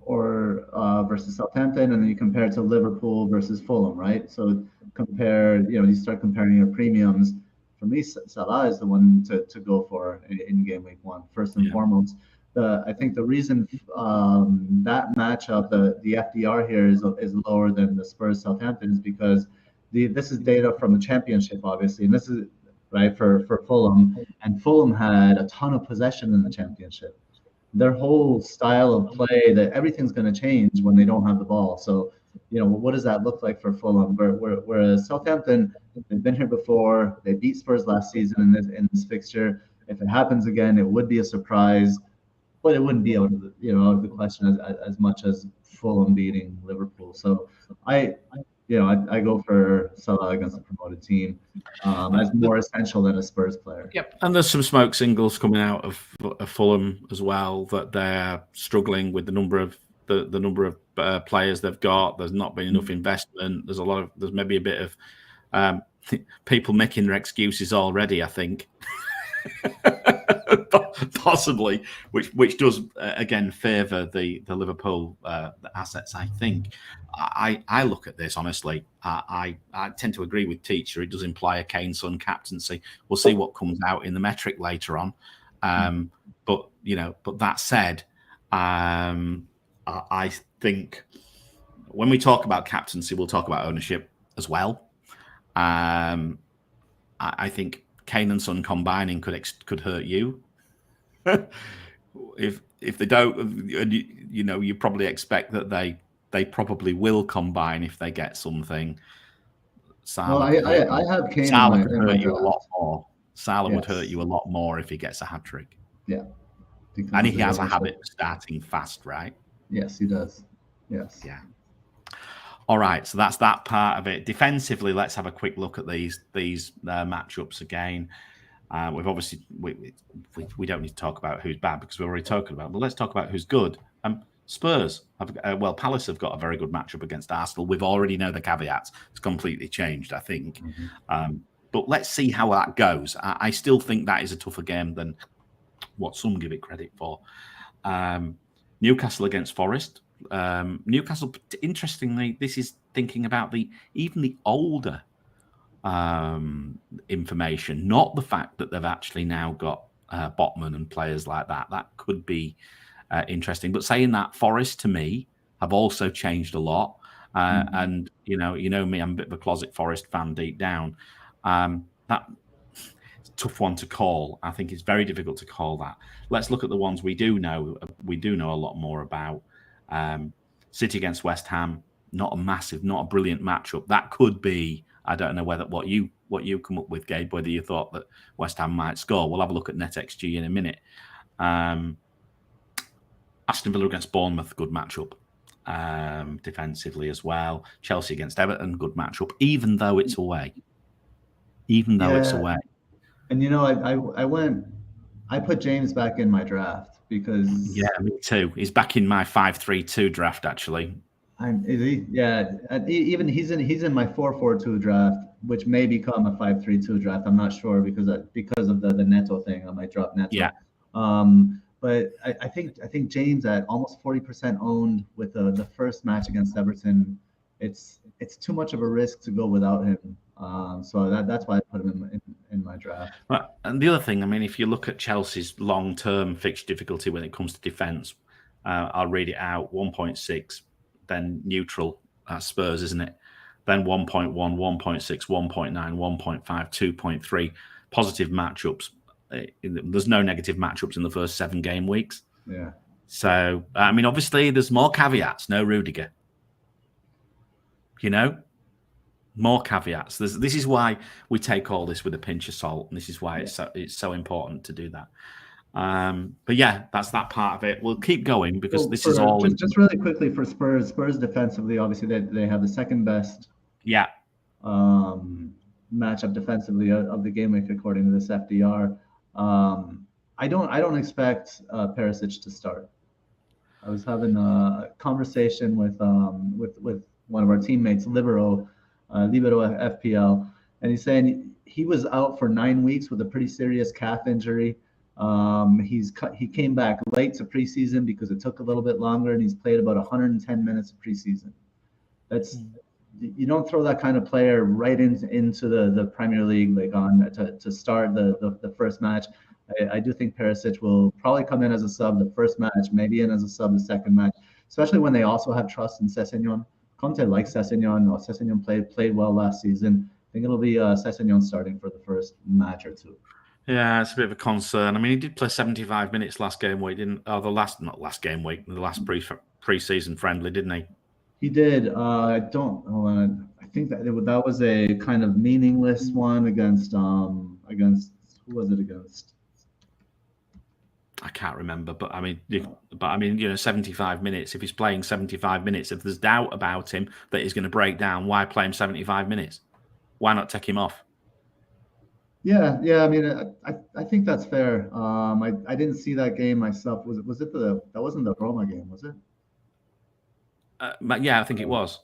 or versus Southampton, and then you compare it to Liverpool versus Fulham, right? So you start comparing your premiums. For me, Salah is the one to go for in game week 1, first and foremost. I think the reason that matchup, the FDR here is lower than the Spurs Southampton is because this is data from the championship, obviously, and this is right for Fulham, and Fulham had a ton of possession in the championship. Their whole style of play, that everything's going to change when they don't have the ball. So, what does that look like for Fulham? Whereas Southampton, they've been here before. They beat Spurs last season in this fixture. If it happens again, it would be a surprise, but it wouldn't be out of the question as much as Fulham beating Liverpool. So I go for Salah against a promoted team as more essential than a Spurs player. Yep, and there's some smoke signals coming out of Fulham as well, that they're struggling with the number of players they've got. There's not been enough investment. There's maybe a bit of people making their excuses already, I think. possibly, which does again favour the Liverpool the assets. I think I look at this honestly. I tend to agree with Teacher. It does imply a Kane-Son captaincy. We'll see what comes out in the metric later on. But that said, I think when we talk about captaincy, we'll talk about ownership as well. I think Kane and Son combining could hurt you. if they don't, you probably expect that they probably will combine if they get something. Salah, I have Kane. Salah could hurt you a lot more. Salah would hurt you a lot more if he gets a hat trick. Yeah, and he has a habit of starting fast, right? Yes, he does. Yes. Yeah. All right, so that's that part of it. Defensively, let's have a quick look at these matchups again. We've obviously we don't need to talk about who's bad because we're already talking about. But let's talk about who's good. Spurs have Palace have got a very good matchup against Arsenal. We've already know the caveats. It's completely changed, I think. But let's see how that goes. I still think that is a tougher game than what some give it credit for. Newcastle against Forest. Newcastle, interestingly, this is thinking about even the older information, not the fact that they've actually now got Botman and players like that. That could be interesting. But saying that, Forest to me have also changed a lot. And you know me, I'm a bit of a closet Forest fan deep down. That's a tough one to call. I think it's very difficult to call that. Let's look at the ones we do know. We do know a lot more about. City against West Ham, not a brilliant matchup. That could be. I don't know what you come up with, Gabe. Whether you thought that West Ham might score. We'll have a look at NetxG in a minute. Aston Villa against Bournemouth, good matchup. Defensively as well. Chelsea against Everton, good matchup. Even though it's away. It's away. And I put James back in my draft because me too. He's back in my 5-3-2 draft actually. Even he's in my 4-4-2 draft, which may become a 5-3-2 draft. I'm not sure because of the Neto thing. I might drop Neto. Yeah. But I think James at almost 40% owned with the first match against Everton. It's too much of a risk to go without him. So that's why I put him in my draft. Right. And the other thing, I mean, if you look at Chelsea's long-term fixture difficulty when it comes to defence, I'll read it out: 1.6, then neutral. Spurs, isn't it? Then 1.1, 1.6, 1.9, 1.5, 2.3. Positive matchups. There's no negative matchups in the first 7 game weeks. Yeah. So, I mean, obviously, there's more caveats. No Rudiger. More caveats. This is why we take all this with a pinch of salt, and this is why it's so important to do that. But yeah, that's that part of it. We'll keep going because this is all just really quickly for Spurs. Spurs defensively, obviously they have the second best matchup defensively of the game week according to this FDR. I don't expect Perisic to start. I was having a conversation with one of our teammates, Libero FPL, and he's saying he was out for 9 weeks with a pretty serious calf injury. He came back late to preseason because it took a little bit longer, and he's played about 110 minutes of preseason. You don't throw that kind of player right into the Premier League to start the first match. I do think Perisic will probably come in as a sub the first match, maybe in as a sub the second match, especially when they also have trust in Sessegnon. Conte likes Sessegnon. Sessegnon played well last season. I think it'll be Sessegnon starting for the first match or two. Yeah, it's a bit of a concern. I mean, he did play 75 minutes last game week, didn't? Oh, the last pre-season friendly, didn't he? He did. I think that was a kind of meaningless one against who was it against? I can't remember, but I mean, 75 minutes. If he's playing 75 minutes, if there's doubt about him that he's going to break down, why play him 75 minutes? Why not take him off? Yeah. I mean, I think that's fair. I didn't see that game myself. Was it that wasn't the Roma game, was it? Yeah, I think it was.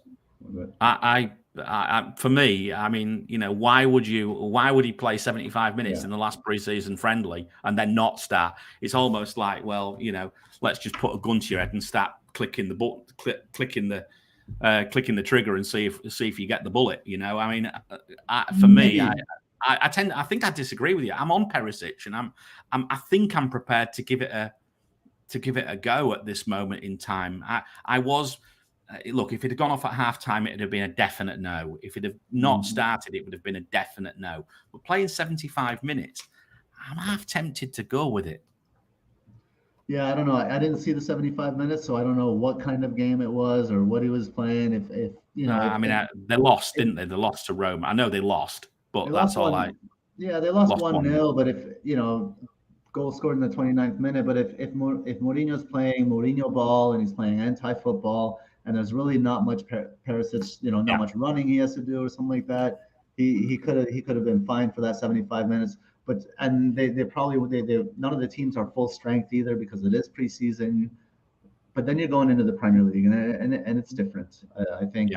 I For me, I mean, you know, why would he play 75 minutes in the last preseason friendly and then not start? It's almost like, well, you know, let's just put a gun to your head and start clicking the button, clicking the trigger and see if you get the bullet. You know, I mean, for me, I think I disagree with you. I'm on Perisic, and I think I'm prepared to give it a go at this moment in time. I was. Look, if it had gone off at half-time, it would have been a definite no. If it had not started, it would have been a definite no. But playing 75 minutes, I'm half tempted to go with it. Yeah, I don't know. I didn't see the 75 minutes, so I don't know what kind of game it was or what he was playing. If you know, they lost, didn't they? They lost to Roma. I know they lost, but that's all I. Yeah, they lost 1-0. But if you know, goal scored in the 29th minute. But if Mourinho's playing Mourinho ball and he's playing anti-football, and there's really not much Perisic, you know, not much running he has to do or something like that, he could have been fine for that 75 minutes. But they probably none of the teams are full strength either because it is preseason. But then you're going into the Premier League and it's different. I think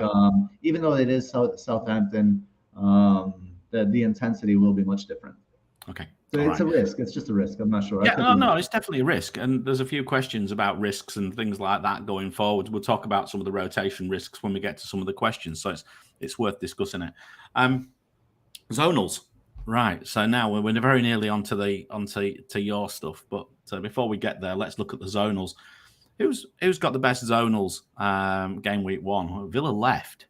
even though it is Southampton, the intensity will be much different. Okay. So it's a risk. It's just a risk. I'm not sure. Yeah, no, it's definitely a risk. And there's a few questions about risks and things like that going forward. We'll talk about some of the rotation risks when we get to some of the questions. So it's worth discussing it. Zonals. Right. So now we're very nearly onto your stuff. But before we get there, let's look at the zonals. Who's got the best zonals game week 1? Villa left.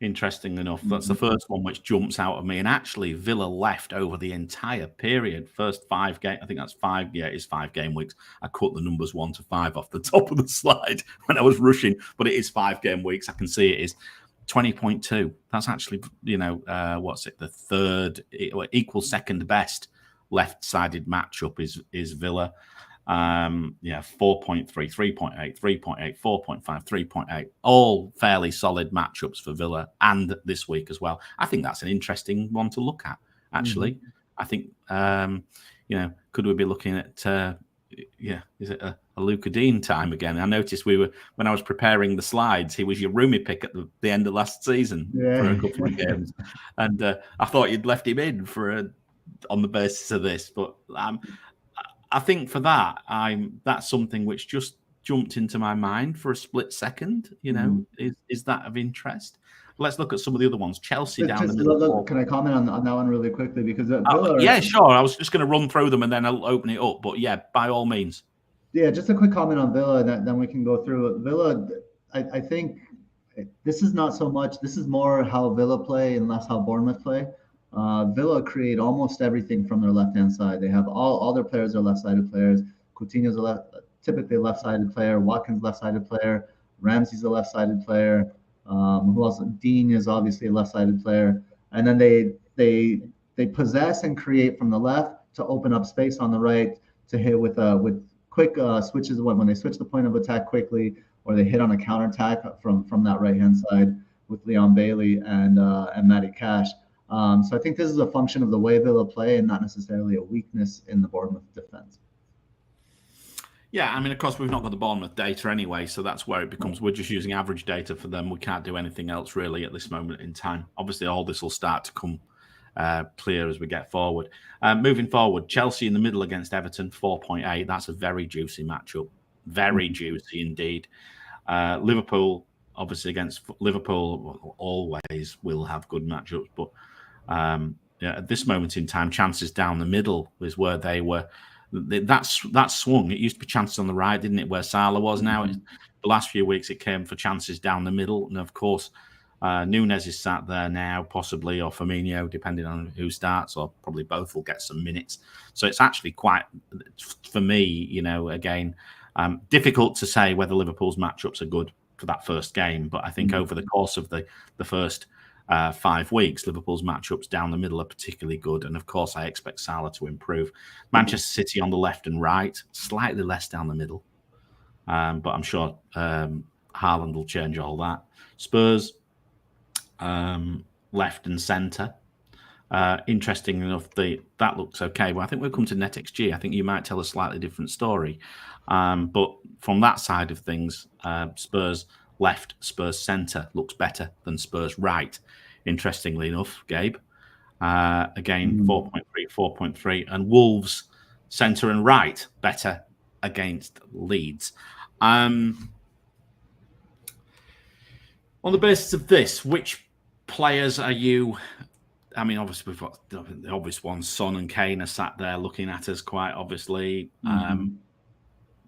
Interesting enough, that's the first one which jumps out of me. And actually, Villa left over the entire period. First 5 game, I think that's 5. Yeah, it's 5 game weeks. I cut the numbers 1 to 5 off the top of the slide when I was rushing, but it is 5 game weeks. I can see it is 20.2. That's actually, you know, what's it? The third, equal second best left-sided matchup is Villa. 4.3, 3.8, 3.8, 4.5, 3.8, all fairly solid matchups for Villa and this week as well. I think that's an interesting one to look at, actually. I think, you know, could we be looking at, is it a Luca Dean time again? I noticed when I was preparing the slides, he was your roomie pick at the end of last season for a couple of games. And I thought you'd left him in on the basis of this, but I think for that, that's something which just jumped into my mind for a split second. You know, is that of interest? Let's look at some of the other ones. Chelsea down the middle. Can I comment on that one really quickly? Because yeah, sure. I was just going to run through them and then I'll open it up. But yeah, by all means. Yeah, just a quick comment on Villa, and then we can go through it. Villa. I think this is not so much. This is more how Villa play and less how Bournemouth play. Villa create everything from their left-hand side. They have all their players are left-sided players. Coutinho's typically a left-sided player. Watkins left-sided player. Ramsey's a left-sided player. Who else? Dean is obviously a left-sided player. And then they possess and create from the left to open up space on the right to hit with quick switches when they switch the point of attack quickly, or they hit on a counterattack from that right-hand side with Leon Bailey and Matty Cash. So I think this is a function of the way Villa play and not necessarily a weakness in the Bournemouth defense. Yeah, I mean, of course, we've not got the Bournemouth data anyway, so that's where it becomes we're just using average data for them. We can't do anything else really at this moment in time. Obviously, all this will start to come clear as we get forward. Moving forward, Chelsea in the middle against Everton, 4.8. That's a very juicy matchup. Very juicy indeed. Liverpool, obviously against Liverpool, always will have good matchups, but at this moment in time, chances down the middle is where they were. That swung. It used to be chances on the right, didn't it, where Salah was? Now, the last few weeks, it came for chances down the middle. And, of course, Nunes is sat there now, possibly, or Firmino, depending on who starts, or probably both will get some minutes. So it's actually quite, for me, you know, again, difficult to say whether Liverpool's matchups are good for that first game. But I think over the course of the first 5 weeks, Liverpool's matchups down the middle are particularly good. And of course, I expect Salah to improve. Manchester City on the left and right, slightly less down the middle. But I'm sure Haaland will change all that. Spurs, left and centre. Interesting enough, that looks okay. Well, I think we'll come to NetxG. I think you might tell a slightly different story. But from that side of things, Spurs left, Spurs centre looks better than Spurs right. Interestingly enough, Gabe. Again, 4.3, 4.3. And Wolves centre and right better against Leeds. On the basis of this, which players are you... I mean, obviously, we've got the obvious ones. Son and Kane are sat there looking at us quite obviously.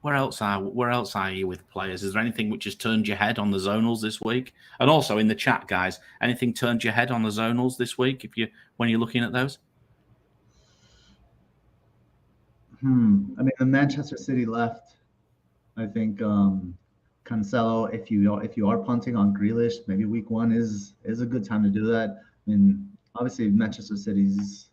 Where else are you with players? Is there anything which has turned your head on the zonals this week? And also in the chat, guys, anything turned your head on the zonals this week when you're looking at those? I mean, the Manchester City left. I think Cancelo. If you are punting on Grealish, maybe week 1 is a good time to do that. I mean, obviously Manchester City's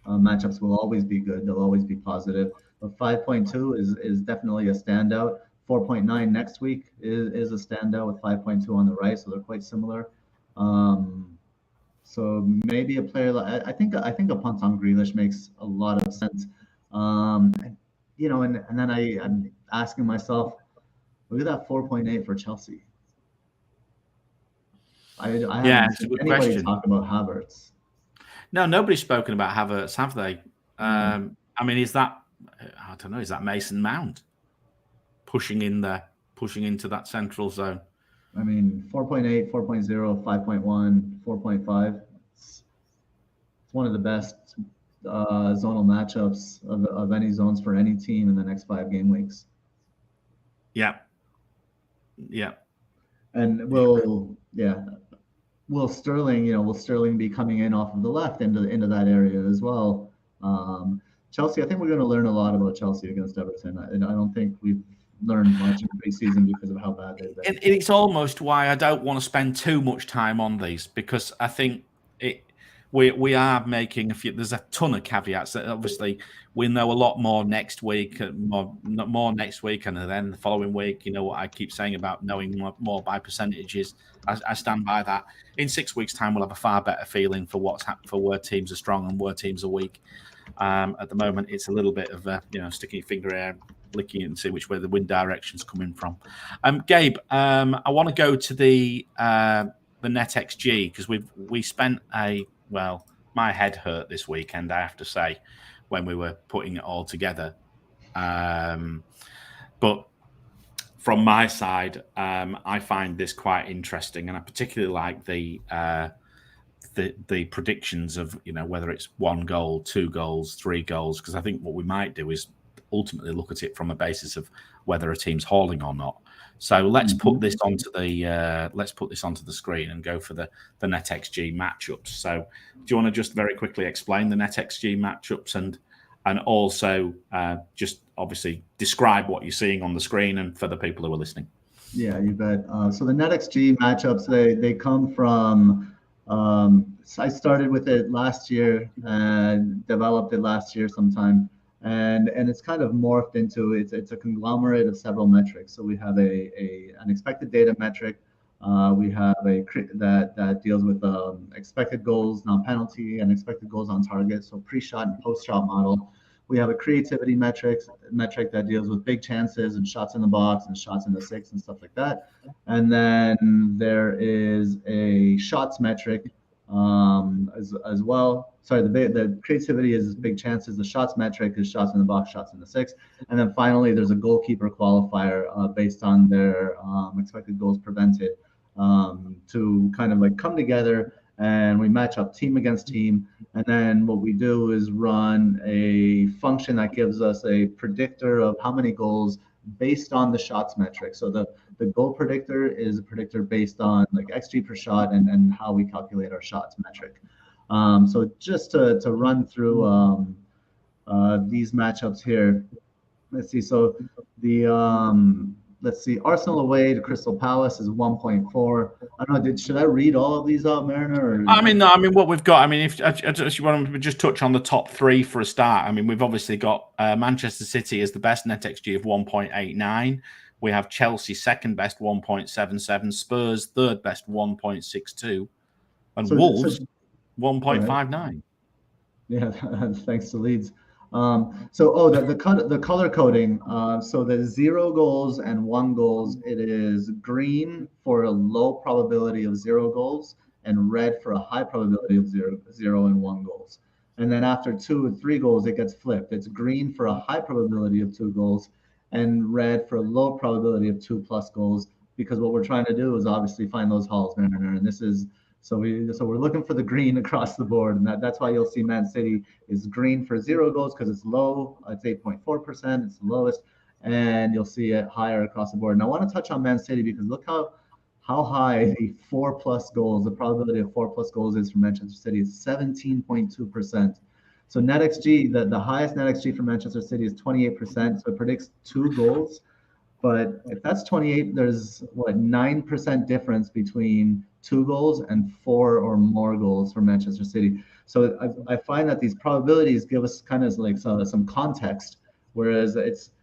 matchups will always be good. They'll always be positive. But 5.2 is definitely a standout. 4.9 next week is a standout with 5.2 on the right, so they're quite similar. So maybe a player like I think a punt on Grealish makes a lot of sense. And then I'm asking myself, look at that 4.8 for Chelsea. I haven't seen anybody talk about Havertz. No, nobody's spoken about Havertz, have they? I mean, is that, I don't know, is that Mason Mount pushing into that central zone? I mean, 4.8, 4.0, 5.1, 4.5. It's one of the best zonal matchups of any zones for any team in the next 5 game weeks. Yeah. And will Sterling be coming in off of the left into that area as well? Chelsea, I think we're going to learn a lot about Chelsea against Everton. I don't think we've learned much in preseason because of how bad they've been. It's almost why I don't want to spend too much time on these, because I think we are making a few. There's a ton of caveats. Obviously, we'll know a lot more next week, more next week, and then the following week. You know what I keep saying about knowing more by percentages. I stand by that. In 6 weeks' time, we'll have a far better feeling for what's happened, for where teams are strong and where teams are weak. At the moment, it's a little bit of sticking your finger in, licking it and see which way the wind direction's coming from. Gabe, I want to go to the NetxG, because we spent my head hurt this weekend, I have to say, when we were putting it all together. But from my side, I find this quite interesting, and I particularly like the predictions of whether it's 1 goal, 2 goals, 3 goals, because I think what we might do is ultimately look at it from a basis of whether a team's hauling or not. So let's put this onto the screen and go for the NetxG matchups. So do you want to just very quickly explain the NetxG matchups and also just obviously describe what you're seeing on the screen and for the people who are listening? Yeah, you bet. So the NetxG matchups, they come from. I started with it last year and developed it last year sometime, and it's kind of morphed into it's a conglomerate of several metrics. So we have an expected data metric. We have that deals with expected goals, non-penalty, and expected goals on target. So pre-shot and post-shot model. We have a creativity metric that deals with big chances and shots in the box and shots in the 6 and stuff like that. And then there is a shots metric as well. Sorry, the creativity is big chances. The shots metric is shots in the box, shots in the 6. And then finally, there's a goalkeeper qualifier based on their expected goals prevented to kind of like come together, and we match up team against team. And then what we do is run a function that gives us a predictor of how many goals based on the shots metric. So the goal predictor is a predictor based on like XG per shot and how we calculate our shots metric. So just to run through these matchups here, let's see. So let's see, Arsenal away to Crystal Palace is 1.4. I don't know, should I read all of these out, Mariner? Or... I mean, what we've got, if you want to just touch on the top 3 for a start, we've obviously got Manchester City as the best NetxG of 1.89. We have Chelsea second best, 1.77. Spurs third best, 1.62. And Wolves, 1.59. Yeah, thanks to Leeds. The color coding. So the 0 goals and 1 goals, it is green for a low probability of 0 goals and red for a high probability of 0 and 1 goals. And then after 2 and 3 goals, it gets flipped. It's green for a high probability of 2 goals and red for a low probability of 2+ goals. Because what we're trying to do is obviously find those halls. And this is so we're looking for the green across the board, and that's why you'll see Man City is green for 0 goals because it's low. It's 8.4%. It's the lowest, and you'll see it higher across the board. And I want to touch on Man City because look how high the 4+ goals, the probability of 4+ goals is for Manchester City is 17.2%. So NetxG, the highest NetxG for Manchester City is 28%. So it predicts 2 goals. But if that's 28, there's 9% difference between 2 goals and 4 or more goals for Manchester City. So I find that these probabilities give us kind of like some context. Whereas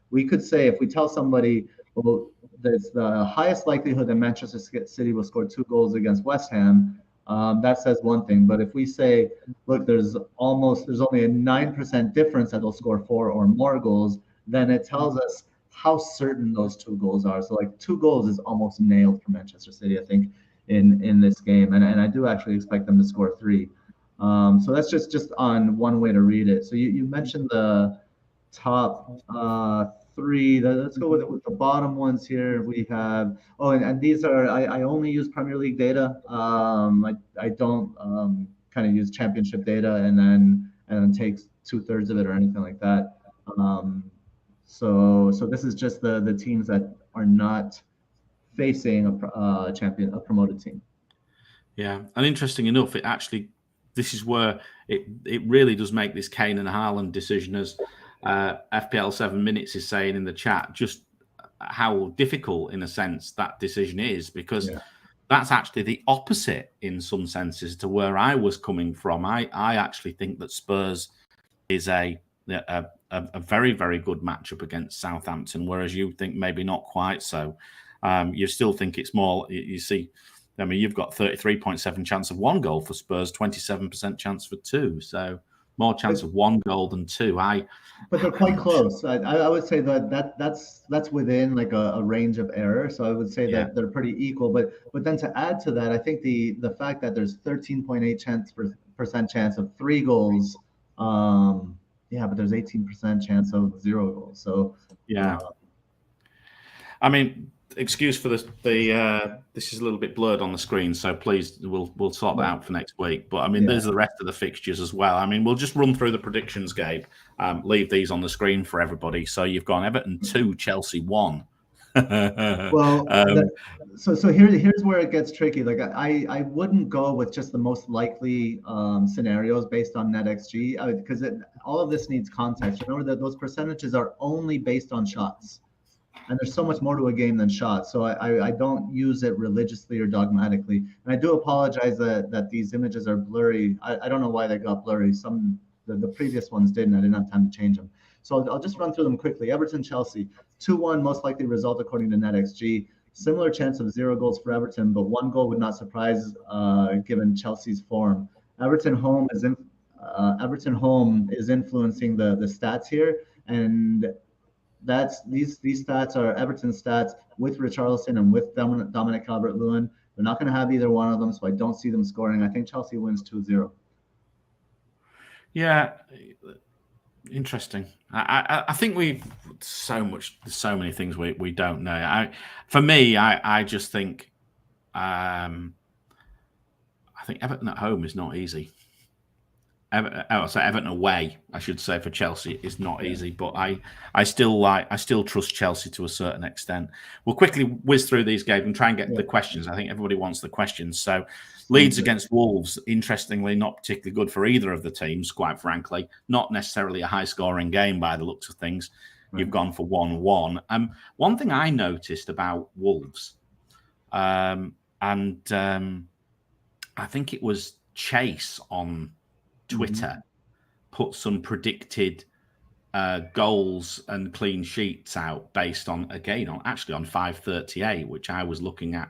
we could say if we tell somebody, well, there's the highest likelihood that Manchester City will score 2 goals against West Ham, that says one thing. But if we say, look, there's only a 9% difference that they'll score 4 or more goals, then it tells us how certain those 2 goals are. So like 2 goals is almost nailed for Manchester City, I think, in this game. And I do actually expect them to score 3. So that's just on one way to read it. So you mentioned the top 3. Let's go with the bottom ones here. We have, and these are, I only use Premier League data. I don't kind of use championship data and then take 2/3 of it or anything like that. So this is just the teams that are not facing a promoted team. Yeah, and interesting enough, this is where it really does make this Kane and Haaland decision, as FPL 7 Minutes is saying in the chat, just how difficult in a sense that decision is, because that's actually the opposite in some senses to where I was coming from. I actually think that Spurs is a very, very good matchup against Southampton, whereas you think maybe not quite so. You still think it's more, you see, I mean, you've got 33.7 chance of 1 goal for Spurs, 27% chance for 2. So more chance of 1 goal than 2. But they're quite close. I would say that's within like a range of error. So I would say that they're pretty equal. But then to add to that, I think the fact that there's 13.8% chance of 3 goals. But there's 18% chance of 0 goals. So I mean, excuse for this. This is a little bit blurred on the screen, so please, we'll sort that out for next week. But I mean, there's the rest of the fixtures as well. I mean, we'll just run through the predictions, Gabe. Leave these on the screen for everybody. So you've gone Everton 2, Chelsea 1. Well, so here's where it gets tricky. Like I wouldn't go with just the most likely scenarios based on NetxG, because all of this needs context. Remember that those percentages are only based on shots, and there's so much more to a game than shots. So I don't use it religiously or dogmatically. And I do apologize that these images are blurry. I don't know why they got blurry. The previous ones didn't. I didn't have time to change them. So I'll just run through them quickly. Everton, Chelsea, 2-1 most likely result according to NetxG. Similar chance of 0 goals for Everton, but 1 goal would not surprise given Chelsea's form. Everton home is influencing the stats here, and these stats are Everton stats with Richarlison and with Dominic Calvert-Lewin. They're not going to have either one of them, so I don't see them scoring. I think Chelsea wins 2-0. Yeah. Interesting. I think we've so many things we don't know. For me, I just think I think Everton at home is not easy. Everton away, I should say, for Chelsea is not easy, but I still trust Chelsea to a certain extent. We'll quickly whiz through these, Gabe, and try and get the questions. I think everybody wants the questions. So Leeds against Wolves, interestingly, not particularly good for either of the teams, quite frankly. Not necessarily a high-scoring game by the looks of things. You've gone for 1-1. One thing I noticed about Wolves, and I think it was Chase on Twitter put some predicted goals and clean sheets out based on 538, which I was looking at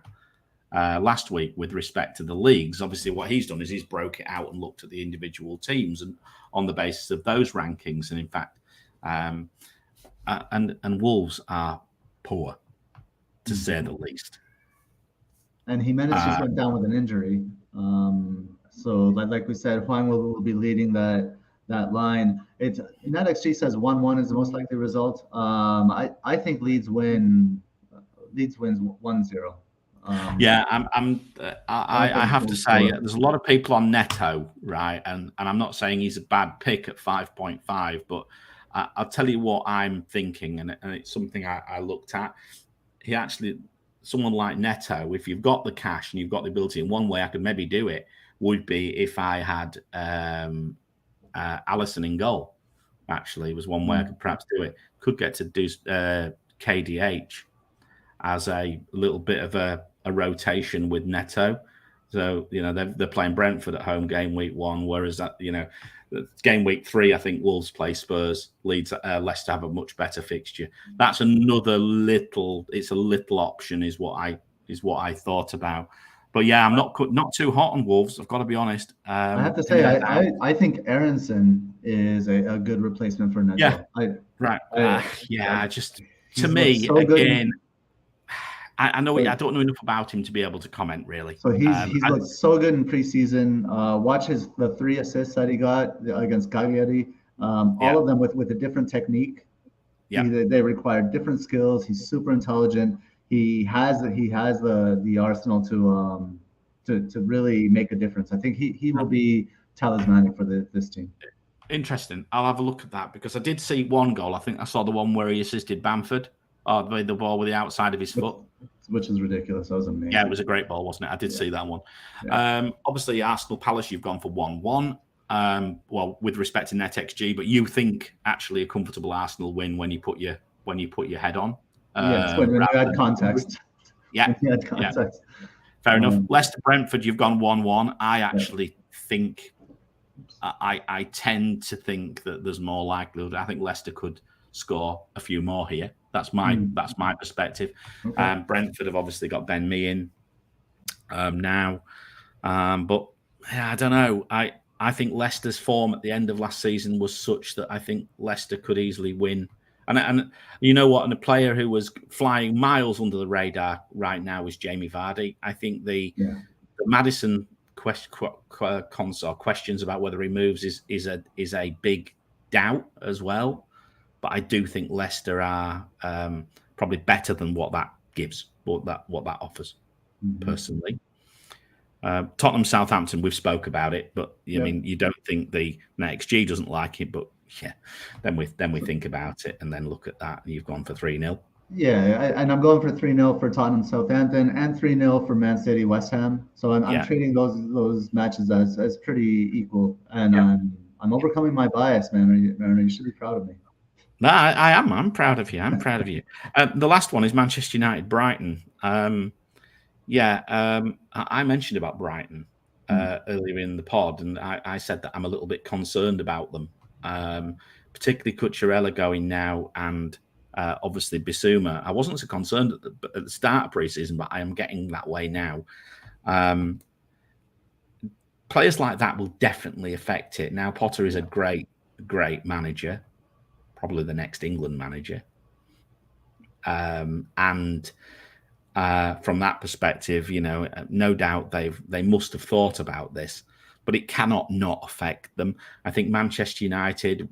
last week with respect to the leagues. Obviously, what he's done is he's broke it out and looked at the individual teams and on the basis of those rankings. And in fact, and Wolves are poor, to say the least. And Jimenez just went down with an injury. So like we said, Juan will be leading that line. It's NetxG says 1-1 is the most likely result. I think Leeds wins 1-0. Yeah, I have to say there's a lot of people on Neto, right? And I'm not saying he's a bad pick at 5.5, but I'll tell you what I'm thinking, and it's something I looked at. He actually, someone like Neto, if you've got the cash and you've got the ability, and one way I could maybe do it would be if I had Allison in goal. Actually, was one way I could perhaps do it. Could get to do KDH as a little bit of a rotation with Neto. So, you know, they're playing Brentford at home game week 1, whereas that, you know, game week 3, I think Wolves play Spurs. Leeds, Leicester have a much better fixture. That's another little. It's a little option, is what I thought about. But yeah, I'm not too hot on Wolves. I've got to be honest. I have to say, I think Aronson is a good replacement for Neto. Yeah, just to me so again. I know. I don't know enough about him to be able to comment really. So he's looked so good in preseason. Watch the 3 assists that he got against Cagliari. All of them with a different technique. Yeah, they require different skills. He's super intelligent. He has the arsenal to really make a difference. I think he will be talismanic for this team. Interesting. I'll have a look at that because I did see one goal. I think I saw the one where he assisted Bamford. Made the ball with the outside of his foot. Which is ridiculous. That was amazing. Yeah, it was a great ball, wasn't it? I did see that one. Yeah. Obviously, Arsenal Palace, you've gone for 1-1. Well, with respect to NetxG, but you think actually a comfortable Arsenal win when you put your head on. Yes, when you add context. Yeah. Fair enough. Leicester Brentford, you've gone 1-1. I actually think I tend to think that there's more likelihood. I think Leicester could score a few more here. That's my perspective. Okay. Brentford have obviously got Ben Mee in now, but yeah, I don't know. I think Leicester's form at the end of last season was such that I think Leicester could easily win. And you know what? And a player who was flying miles under the radar right now is Jamie Vardy. I think the Maddison questions about whether he moves is a big doubt as well. But I do think Leicester are probably better than what that gives, what that offers, personally. Tottenham, Southampton, we've spoke about it, but I mean, you don't think the NetxG doesn't like it, but yeah, then we think about it and then look at that, and you've gone for 3-0. Yeah, and I'm going for 3-0 for Tottenham, Southampton, and 3-0 for Man City, West Ham. So I'm treating those matches as pretty equal, and I'm overcoming my bias, man. You should be proud of me. No, I am. I'm proud of you. The last one is Manchester United, Brighton. I mentioned about Brighton earlier in the pod, and I said that I'm a little bit concerned about them, particularly Cucurella going now, and obviously Bissouma. I wasn't so concerned at the start of pre-season, but I am getting that way now. Players like that will definitely affect it. Now, Potter is a great manager. Probably the next England manager. And from that perspective, you know, no doubt they must have thought about this, but it cannot not affect them. I think Manchester United,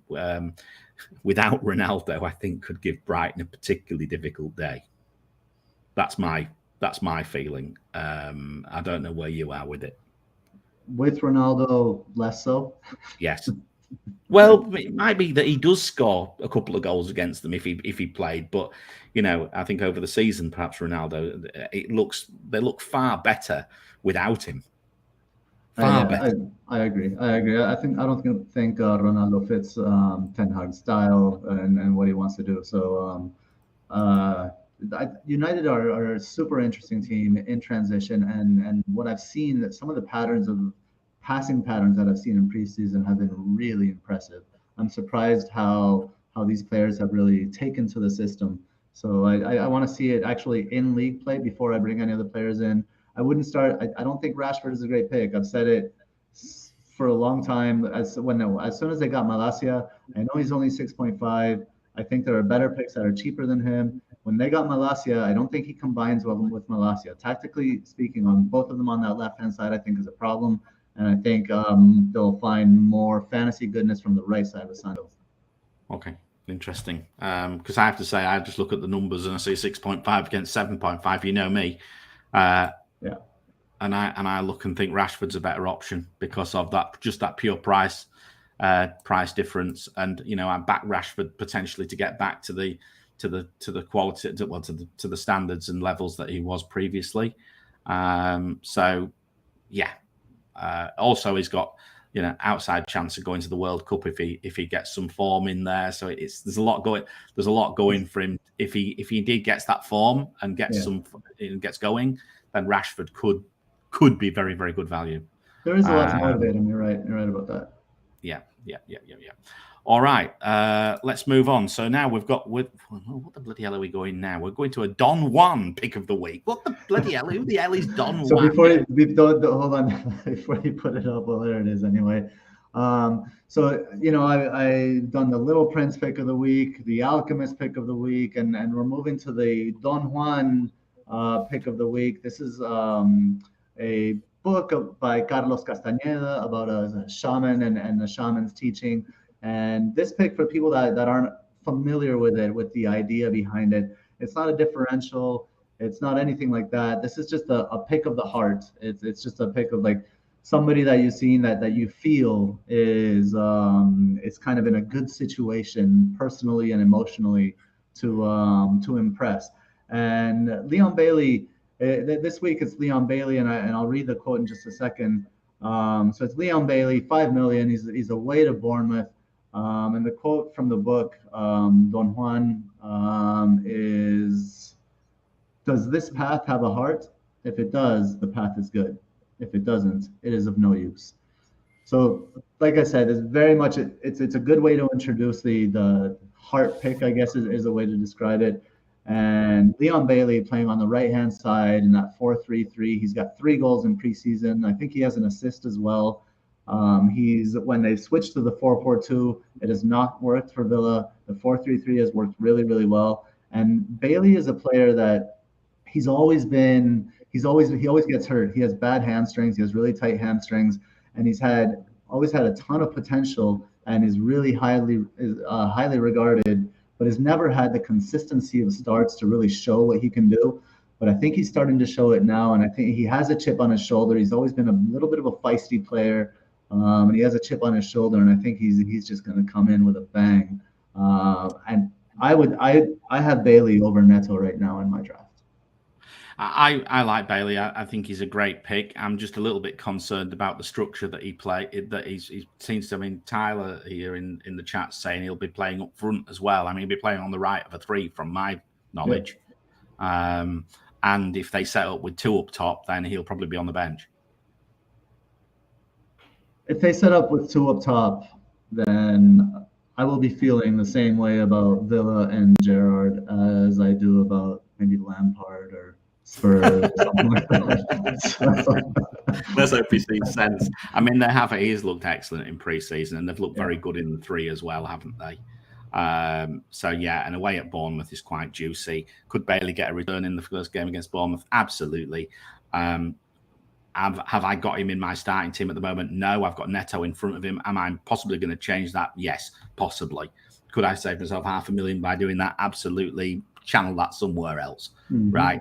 without Ronaldo, I think could give Brighton a particularly difficult day. That's my feeling. I don't know where you are with it. With Ronaldo, less so. Yes. Well, it might be that he does score a couple of goals against them if he played, but you know, I think over the season, perhaps Ronaldo, they look far better without him. Far better. I agree. I don't think Ronaldo fits Ten Hag's style and what he wants to do. So United are a super interesting team in transition, and what I've seen, that some of the passing patterns that I've seen in preseason have been really impressive. I'm surprised how these players have really taken to the system. So I want to see it actually in league play before I bring any other players in. I wouldn't start. I don't think Rashford is a great pick. I've said it for a long time. As soon as they got Malacia, I know he's only 6.5. I think there are better picks that are cheaper than him. When they got Malacia, I don't think he combines well with Malacia. Tactically speaking, on both of them on that left-hand side, I think is a problem. And I think they'll find more fantasy goodness from the right side of Santos. Okay, interesting. Because I have to say, I just look at the numbers and I see 6.5 against 7.5. You know me. Yeah. And I look and think Rashford's a better option because of that, just that pure price difference. And I back Rashford potentially to get back to the quality, to the standards and levels that he was previously. So yeah. Also, he's got outside chance of going to the World Cup if he gets some form in there. So there's a lot going for him. If he indeed gets that form and gets going, then Rashford could be very, very good value. There is a lot to motivate him. You're right about that. Yeah. All right, let's move on. So now we've got what the bloody hell are we going now? We're going to a Don Juan pick of the week. What the bloody hell? Who the hell is Don Juan? So hold on, before you put it up, well, there it is anyway. So I've done the Little Prince pick of the week, the Alchemist pick of the week, and we're moving to the Don Juan pick of the week. This is a book by Carlos Castañeda about a shaman and the shaman's teaching. And this pick, for people that aren't familiar with it, with the idea behind it, it's not a differential. It's not anything like that. This is just a pick of the heart. It's just a pick of like somebody that you've seen that you feel is kind of in a good situation personally and emotionally to impress. And Leon Bailey, this week it's Leon Bailey, and I'll read the quote in just a second. So it's Leon Bailey, 5 million. He's away to Bournemouth. And the quote from the book, Don Juan, is, "Does this path have a heart? If it does, the path is good. If it doesn't, it is of no use." So, like I said, it's very much it's a good way to introduce the heart pick, I guess is a way to describe it. And Leon Bailey playing on the right-hand side in that 4-3-3. He's got 3 goals in preseason. I think he has an assist as well. When they switched to the 4-4-2, it has not worked for Villa. The 4-3-3 has worked really, really well. And Bailey is a player that he always gets hurt. He has bad hamstrings. He has really tight hamstrings, and he's always had a ton of potential and is really highly regarded, but has never had the consistency of starts to really show what he can do. But I think he's starting to show it now, and I think he has a chip on his shoulder. He's always been a little bit of a feisty player. And he has a chip on his shoulder, and I think he's just going to come in with a bang. And I have Bailey over Neto right now in my draft. I like Bailey. I think he's a great pick. I'm just a little bit concerned about the structure that he seems to. I mean, Tyler here in the chat saying he'll be playing up front as well. I mean, he'll be playing on the right of a 3 from my knowledge. Yeah. And if they set up with 2 up top, then he'll probably be on the bench. If they set up with 2 up top, then I will be feeling the same way about Villa and Gerrard as I do about maybe Lampard or Spurs or something like that. Let's hope he sees sense. I mean, he's looked excellent in pre-season, and they've looked very good in the 3 as well, haven't they? So yeah, and away at Bournemouth is quite juicy. Could Bailey get a return in the first game against Bournemouth? Absolutely. Have I got him in my starting team at the moment? No, I've got Neto in front of him. Am I possibly going to change that? Yes, possibly. Could I save myself $500,000 by doing that? Absolutely. Channel that somewhere else, right?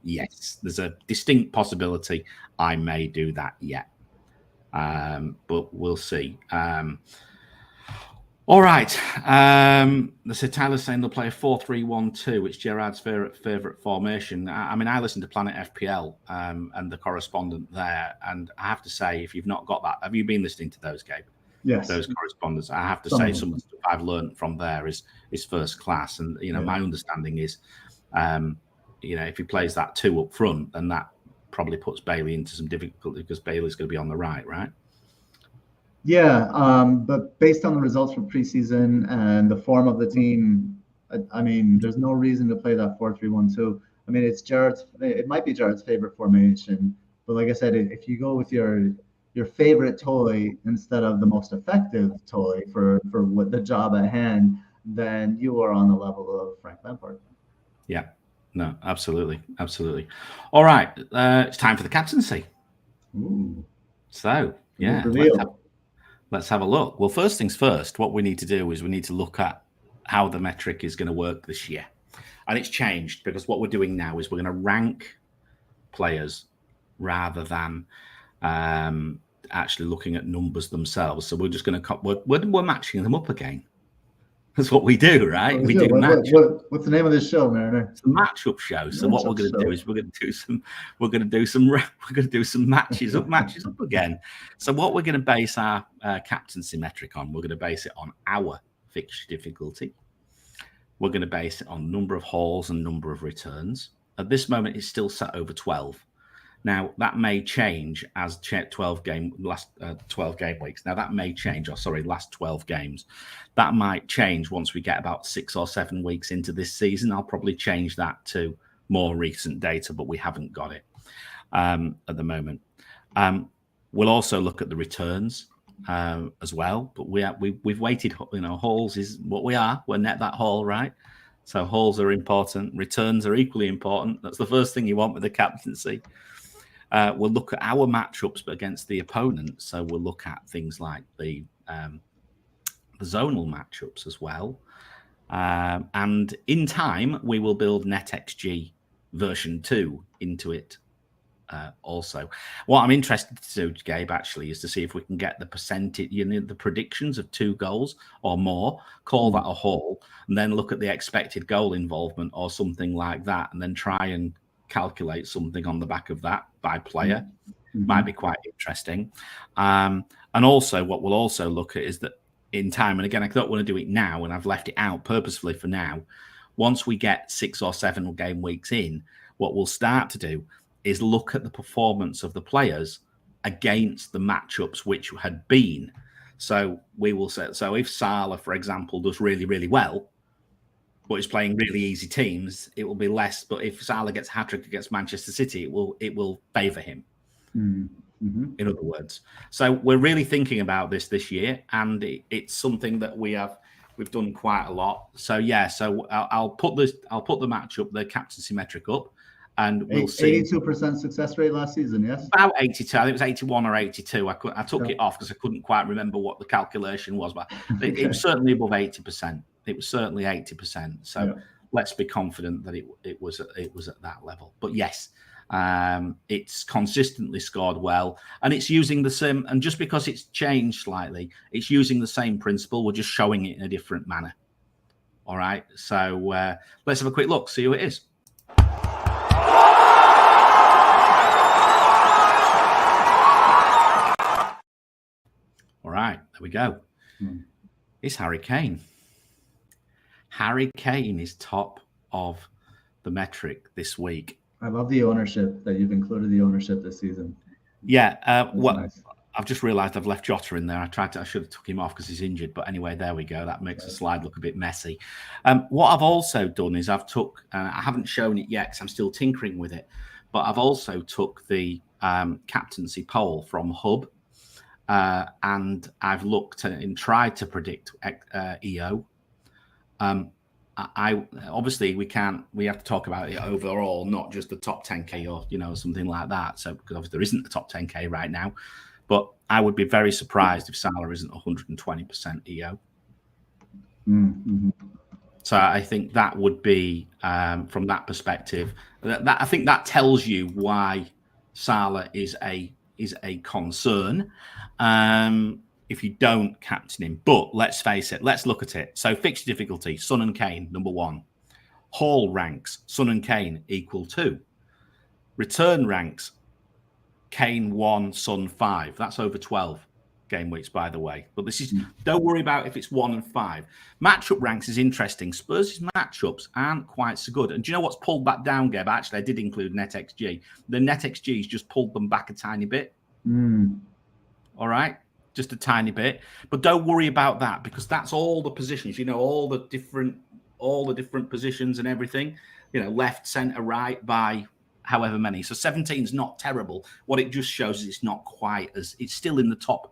Yes, there's a distinct possibility I may do that yet, but we'll see. All right. So Tyler's saying they'll play a 4-3-1-2, which Gerard's favourite formation. I mean, I listen to Planet FPL and the correspondent there, and I have to say, if you've not got that, have you been listening to those, Gabe? Yes. Those correspondents. I have to say, some of the stuff I've learned from there is first class, and my understanding is, if he plays that 2 up front, then that probably puts Bailey into some difficulty because Bailey's going to be on the right. Yeah, but based on the results from preseason and the form of the team, I mean, there's no reason to play that 4-3-1-2. I mean, it might be Jared's favorite formation, but like I said, if you go with your favorite toy instead of the most effective toy for what the job at hand, then you are on the level of Frank Lampard. Yeah, no, absolutely, absolutely. All right, it's time for the captaincy. Ooh. So yeah, let's have a look. Well, first things first, what we need to do is we need to look at how the metric is going to work this year. And it's changed because what we're doing now is we're going to rank players rather than actually looking at numbers themselves. So we're just going to we're matching them up again. That's what we do, right? We do match. What's the name of this show, Mariner? It's a matchup show. So what we're going to do is we're going to do some matches up again. So what we're going to base our captaincy metric on, we're going to base it on our fixture difficulty. We're going to base it on number of hauls and number of returns. At this moment, it's still set over 12. Now, that may change as 12 game weeks. Now, that may change, last 12 games. That might change once we get about 6 or 7 weeks into this season. I'll probably change that to more recent data, but we haven't got it at the moment. We'll also look at the returns as well, but we've waited. Hauls is what we are. We're net that haul, right? So hauls are important. Returns are equally important. That's the first thing you want with the captaincy. We'll look at our matchups against the opponent. So we'll look at things like the zonal matchups as well. And in time, we will build NetxG version 2 into it also. What I'm interested to do, Gabe, actually, is to see if we can get the percentage, the predictions of 2 goals or more, call that a haul, and then look at the expected goal involvement or something like that, and then try and calculate something on the back of that by player. Might be quite interesting. And also what we'll also look at is that in time, and again, I don't want to do it now, and I've left it out purposefully for now. Once we get 6 or 7 game weeks in, what we'll start to do is look at the performance of the players against the matchups which had been. So we will say, so if Salah, for example, does really, really well, but is playing really easy teams, it will be less. But if Salah gets a hat-trick against Manchester City, it will favour him. In other words, so we're really thinking about this year, and it's something that we've done quite a lot. So yeah, so I'll put the matchup, the captaincy metric up, and we'll see. 82% success rate last season, yes? About 82. I think it was 81 or 82. I took it off because I couldn't quite remember what the calculation was, but it was certainly above 80%. It was certainly 80%. So let's be confident that it was at that level. But yes, it's consistently scored well, and it's using the same. And just because it's changed slightly, it's using the same principle. We're just showing it in a different manner. All right. So let's have a quick look. See who it is. All right, there we go. It's Harry Kane. Harry Kane is top of the metric this week. I love the ownership that you've included the ownership this season. Yeah, nice. I've just realised I've left Jota in there. I should have took him off because he's injured. But anyway, there we go. That makes the slide look a bit messy. What I've also done is I've took. I haven't shown it yet because I'm still tinkering with it. But I've also took the captaincy poll from Hub. And I've looked and tried to predict EO. Obviously we have to talk about it overall, not just the top 10k or something like that. So because obviously there isn't a top 10k right now, but I would be very surprised if Salah isn't 120% EO. So I think that would be from that perspective. That I think that tells you why Salah is a concern if you don't captain him. But let's face it, let's look at it. So fixture difficulty, Son and Kane, number 1. Haul ranks, Son and Kane equal 2. Return ranks, Kane 1, Son 5. That's over 12 game weeks, by the way. But this is, don't worry about if it's 1 and 5. Matchup ranks is interesting. Spurs' matchups aren't quite so good. And do you know what's pulled that down, Gabe? Actually, I did include NetxG. The NetxG's just pulled them back a tiny bit. All right, just a tiny bit. But don't worry about that because that's all the positions. All the different positions and everything. left, centre, right by however many. So 17 is not terrible. What it just shows is it's not quite as, it's still in the top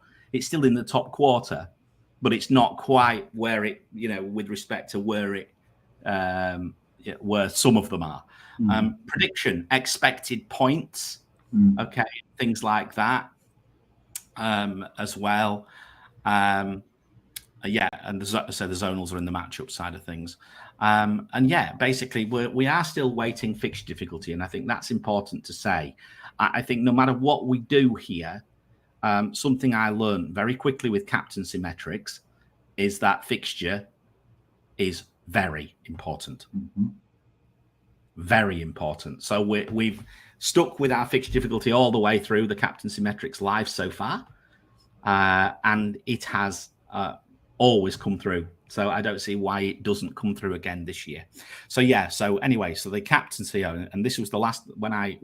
quarter, but it's not quite where it, with respect to where it, where some of them are. Prediction, expected points, okay, things like that as well. Yeah, and so the zonals are in the matchup side of things. And yeah, basically, we are still waiting fixture difficulty, and I think that's important to say. I think no matter what we do here, something I learned very quickly with captaincy metrics is that fixture is very important. Very important. So we've stuck with our fixture difficulty all the way through the captaincy metrics live so far, and it has always come through. So I don't see why it doesn't come through again this year. So yeah. So anyway, so the captaincy, and this was the last when I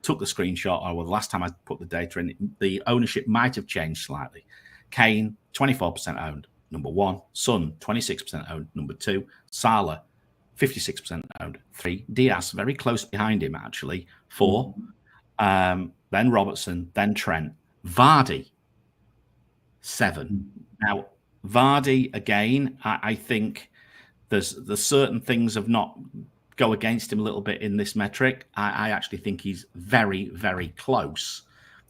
took the screenshot, or the last time I put the data in, the ownership might have changed slightly. Kane 24% owned, number 1. Son 26% owned, number 2. Salah 56% owned, 3. Diaz very close behind him actually, 4. Then Robertson, then Trent. Vardy 7. Now, Vardy, again, I think there's certain things have not go against him a little bit in this metric. I actually think he's very, very close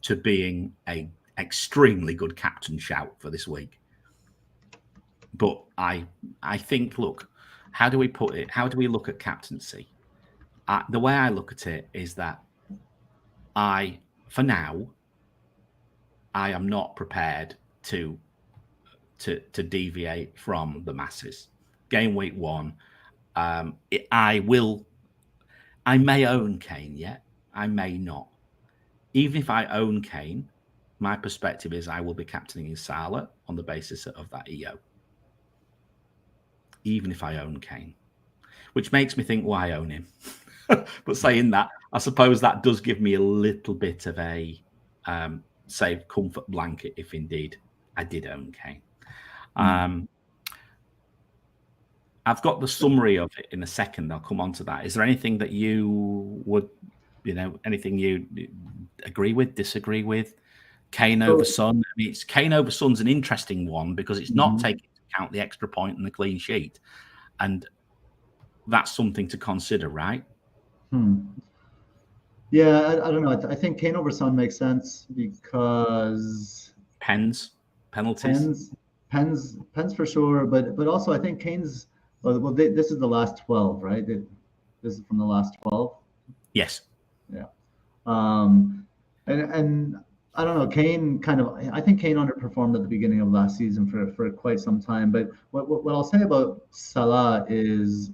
to being a extremely good captain shout for this week. But I think, look, how do we put it? How do we look at captaincy? The way I look at it is that for now, I am not prepared to deviate from the masses. Game week 1, I may own Kane yet. I may not. Even if I own Kane, my perspective is I will be captaining Salah on the basis of that EO. Even if I own Kane, which makes me think, why own him? But saying that, I suppose that does give me a little bit of a safe comfort blanket if indeed I did own Kane. I've got the summary of it in a second. I'll come on to that. Is there anything that you would, anything you agree with, disagree with? Kane over Son. I mean, it's Kane over Son's an interesting one because it's not taking into account the extra point and the clean sheet. And that's something to consider, right? Yeah, I don't know. I think Kane over Son makes sense because penalties. Pens for sure, but also I think Kane's. Well, this is the last 12, right? This is from the last 12. Yes. Yeah. And I don't know. Kane I think Kane underperformed at the beginning of last season for quite some time. But what I'll say about Salah is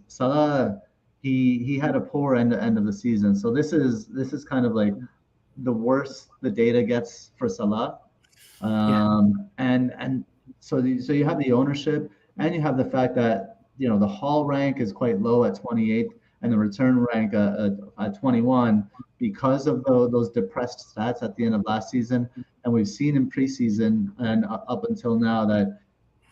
he had a poor end of the season. So this is kind of like the worse the data gets for Salah. And so you have the ownership, and you have the fact that the haul rank is quite low at 28, and the return rank at 21 because of those depressed stats at the end of last season. And we've seen in preseason and up until now that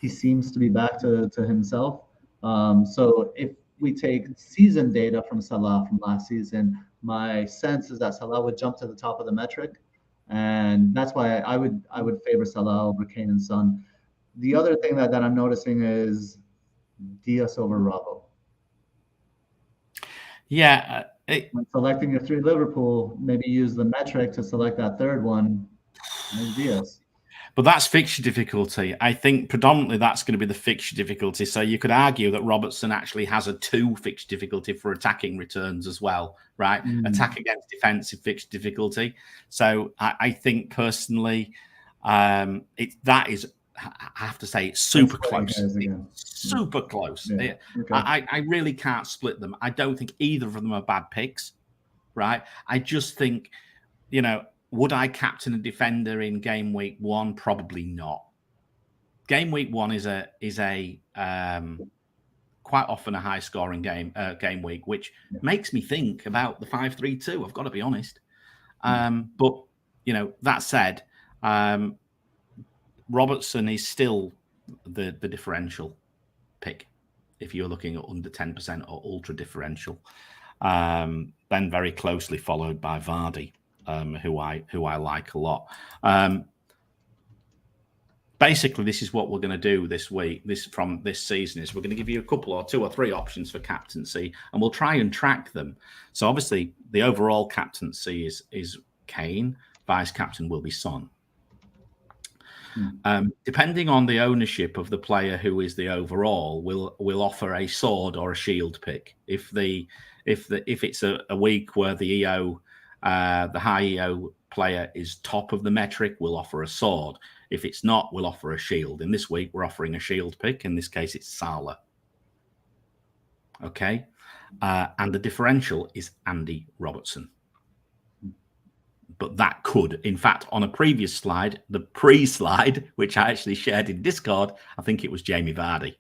he seems to be back to himself. So if we take season data from Salah from last season, my sense is that Salah would jump to the top of the metric. And that's why I would favor Salah over Kane and Son. The other thing that I'm noticing is Diaz over Robbo. Yeah. When selecting your 3 Liverpool, maybe use the metric to select that third one, and Diaz. But that's fixture difficulty. I think predominantly that's going to be the fixture difficulty. So you could argue that Robertson actually has a 2 fixture difficulty for attacking returns as well, right? Attack against defensive fixture difficulty. So I think personally, that is, I have to say, it's super close. Super close. Yeah. Okay. I really can't split them. I don't think either of them are bad picks, right? I just think, would I captain a defender in game week 1? Probably not. Game week 1 is a quite often a high scoring game week, which makes me think about the 5-3-2. I've got to be honest. But that said, Robertson is still the differential pick if you're looking at under 10% or ultra differential. Then very closely followed by Vardy, who I like a lot. Basically, this is what we're going to do this week. From this season is we're going to give you a couple or 2 or 3 options for captaincy, and we'll try and track them. So obviously, the overall captaincy is Kane. Vice captain will be Son. Depending on the ownership of the player who is the overall, we'll offer a sword or a shield pick. If it's a week where the EO, the high EO player is top of the metric, we'll offer a sword. If it's not, we'll offer a shield. In this week, we're offering a shield pick. In this case, it's Salah. Okay, and the differential is Andy Robertson. But that could, in fact, on a previous slide, the pre-slide, which I actually shared in Discord, I think it was Jamie Vardy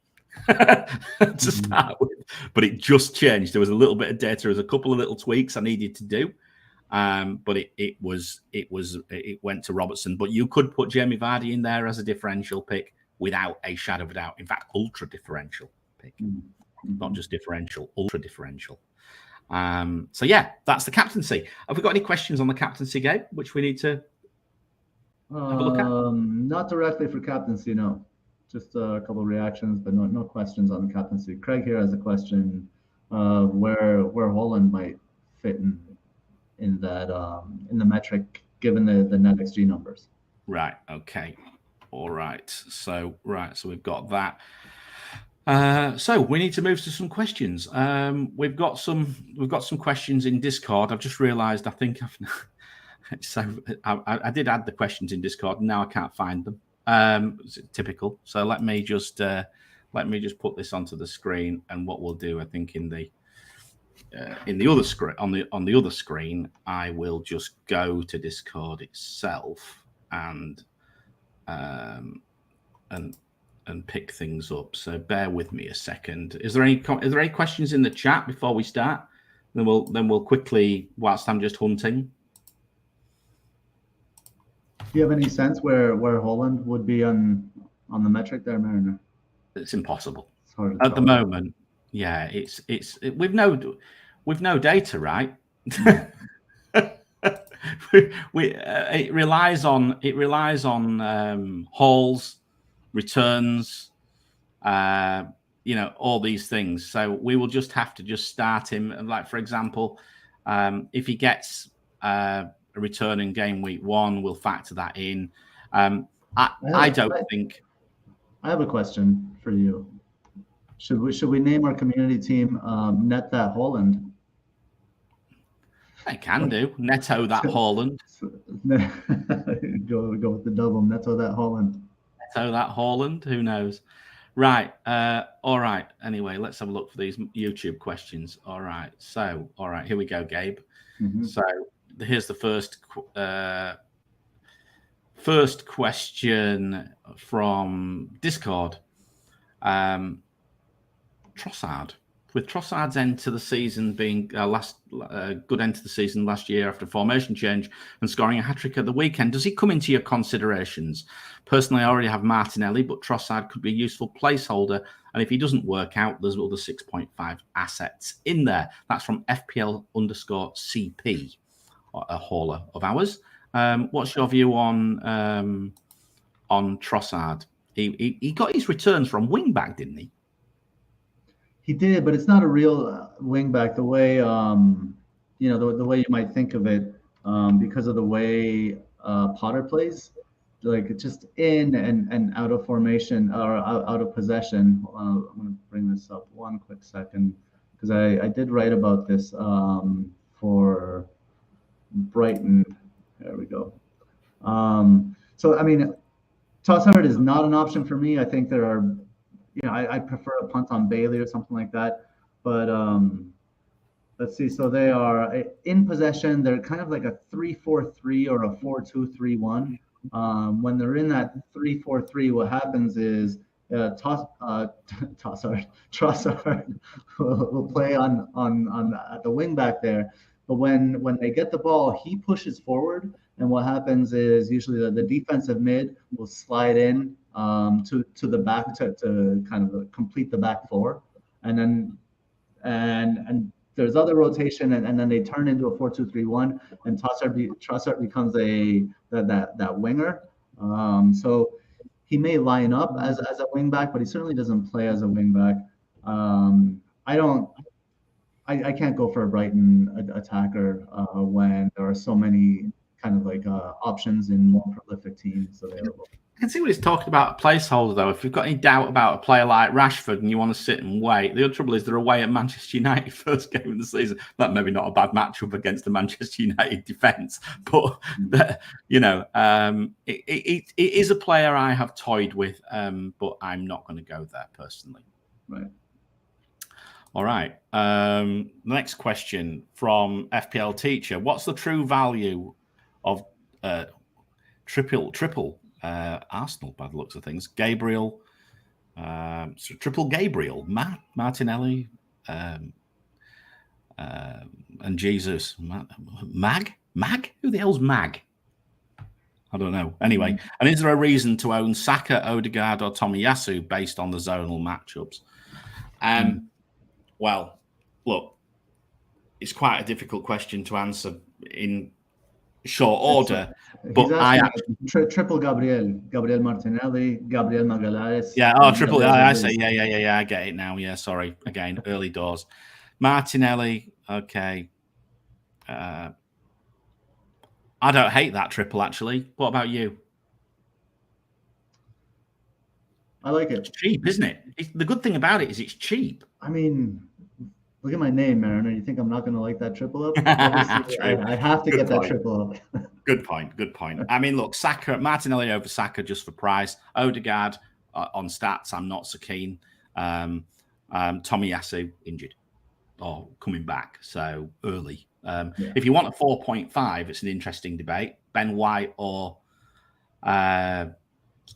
to start with. But it just changed. There was a little bit of data. There was a couple of little tweaks I needed to do. But it went to Robertson. But you could put Jamie Vardy in there as a differential pick without a shadow of a doubt. In fact, ultra differential pick. Not just differential, ultra differential. So yeah, that's the captaincy. Have we got any questions on the captaincy, Gabe, which we need to have a look at? Not directly for captaincy, no. Just a couple of reactions, but no questions on the captaincy. Craig here has a question of where Holland might fit in that in the metric given the NetxG numbers. Right. Okay. All right. So we've got that. So we need to move to some questions. We've got some questions in Discord. I've just realised I think I did add the questions in Discord, and now I can't find them. It's typical. So let me just put this onto the screen, and what we'll do, I think, in the other screen on the other screen, I will just go to Discord itself and pick things up. So bear with me a second. Is there any questions in the chat before we start? Then we'll quickly, whilst I'm just hunting. Do you have any sense where Holland would be on the metric there, Mariner? It's impossible It's hard at the moment. Yeah, we've no data, right? It relies on hauls, returns, all these things. So we will just have to start him. Like, for example, if he gets a return in game week 1, we'll factor that in. I don't think. I have a question for you. Should we name our community team Net That Holland? I can do. Netto That Holland. Go with the double. Netto That Holland. Netto That Holland. Who knows? Right. All right. Anyway, let's have a look for these YouTube questions. All right. So, all right. Here we go, Gabe. So here's the first question from Discord. Trossard. With Trossard's end to the season being good end to the season last year after formation change and scoring a hat-trick at the weekend, does he come into your considerations? Personally, I already have Martinelli, but Trossard could be a useful placeholder. And if he doesn't work out, there's other 6.5 assets in there. That's from FPL_CP, a hauler of ours. What's your view on Trossard? He got his returns from wing-back, didn't he? He did, but it's not a real wing back the way the way you might think of it, because of the way Potter plays, like it's just in and out of formation or out of possession. I'm going to bring this up one quick second because I did write about this for Brighton. There we go. So I mean, Trossard is not an option for me. I think there are. I prefer a punt on Bailey or something like that. But let's see. So they are in possession. They're kind of like a 3-4-3 or a 4-2-3-1. When they're in that 3-4-3, what happens is Trossard will play on at the wing back there. But when they get the ball, he pushes forward. And what happens is usually the defensive mid will slide in to the back to kind of complete the back four. and then there's other rotation, and then they turn into a 4-2-3-1, and Trossard becomes that winger. So he may line up as a wing back, but he certainly doesn't play as a wing back. I can't go for a Brighton attacker when there are so many kind of like options in more prolific teams available. I can see what he's talking about, a placeholder, though. If you've got any doubt about a player like Rashford and you want to sit and wait, the other trouble is they're away at Manchester United first game of the season. That maybe not a bad matchup against the Manchester United defence, but you know, it is a player I have toyed with, but I'm not going to go there personally. Right. All right. Next question from FPL Teacher. What's the true value of triple Arsenal, by the looks of things? Gabriel, so triple Gabriel, Martinelli, and Jesus. Mag? Who the hell's Mag? I don't know. Anyway, and is there a reason to own Saka, Odegaard, or Tomiyasu based on the zonal matchups? Well, look, it's quite a difficult question to answer in short order. But I actually triple Gabriel Martinelli, Gabriel Magalhaes. Yeah, triple. I say, yeah. I get it now. Yeah, sorry. Again, early doors. Martinelli. Okay. I don't hate that triple, actually. What about you? I like it. It's cheap, isn't it? The good thing about it is it's cheap. I mean, look at my name, Mariner. You think I'm not going to like that triple up? I have to get that triple up. Good point. I mean, look, Martinelli over Saka just for price. Odegaard on stats, I'm not so keen. Tomiyasu injured or coming back, so early. If you want a 4.5, it's an interesting debate. Ben White or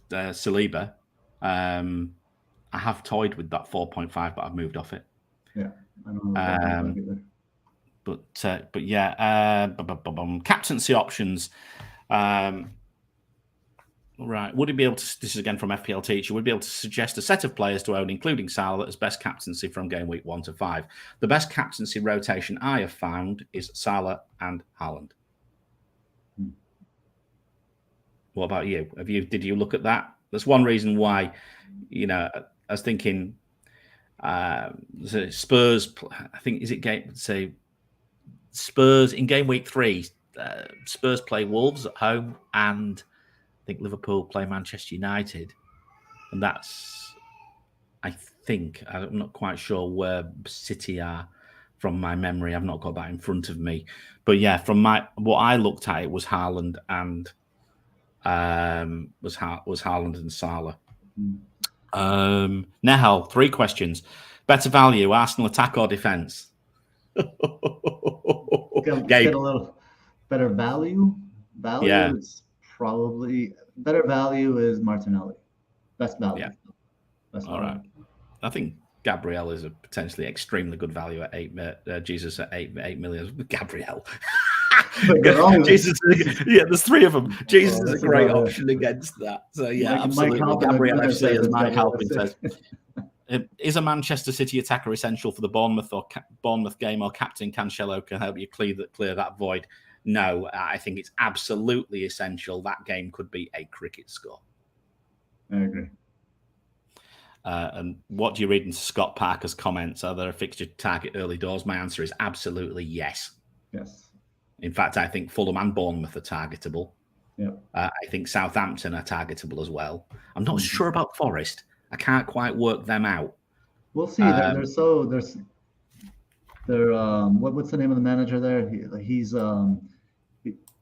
Saliba. I have toyed with that 4.5, but I've moved off it. Yeah, I don't know either. But yeah, captaincy options. Right, would he be able to? This is again from FPL Teacher. Would be able to suggest a set of players to own, including Salah, as best captaincy from game week 1 to 5. The best captaincy rotation I have found is Salah and Haaland. What about you? Did you look at that? That's one reason why, you know, I was thinking Spurs. I think Spurs in game week 3. Spurs play Wolves at home, and I think Liverpool play Manchester United, and that's, I think, I'm not quite sure where City are from my memory. I've not got that in front of me, but yeah, from what I looked at, it was Haaland and was Haaland and Salah. Nehal, 3 questions. Better value, Arsenal attack or defence? Get a little better value. Yeah. Is probably better value is Martinelli. Best value. Yeah. Best All value. right. I think Gabriel is a potentially extremely good value at 8. Jesus at 8 million. Gabriel. Jesus, yeah, there's 3 of them. Jesus is a great option against that. So yeah, absolutely. Gabriel FC, as Mike Halpin says. Is a Manchester City attacker essential for the Bournemouth game, or Captain Cancelo can help you clear that void? No, I think it's absolutely essential. That game could be a cricket score. I agree. And what do you read into Scott Parker's comments? Are there a fixture target early doors? My answer is absolutely yes. Yes. In fact, I think Fulham and Bournemouth are targetable. Yeah. I think Southampton are targetable as well. I'm not sure about Forest. I can't quite work them out. We'll see. What's the name of the manager there?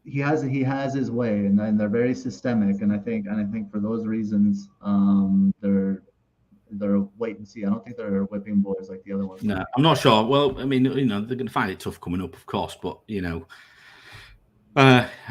He has his way, and they're very systemic. And I think for those reasons, they're wait and see. I don't think they're whipping boys like the other ones. No, I'm not sure. Well, I mean, you know, they're going to find it tough coming up, of course, but you know.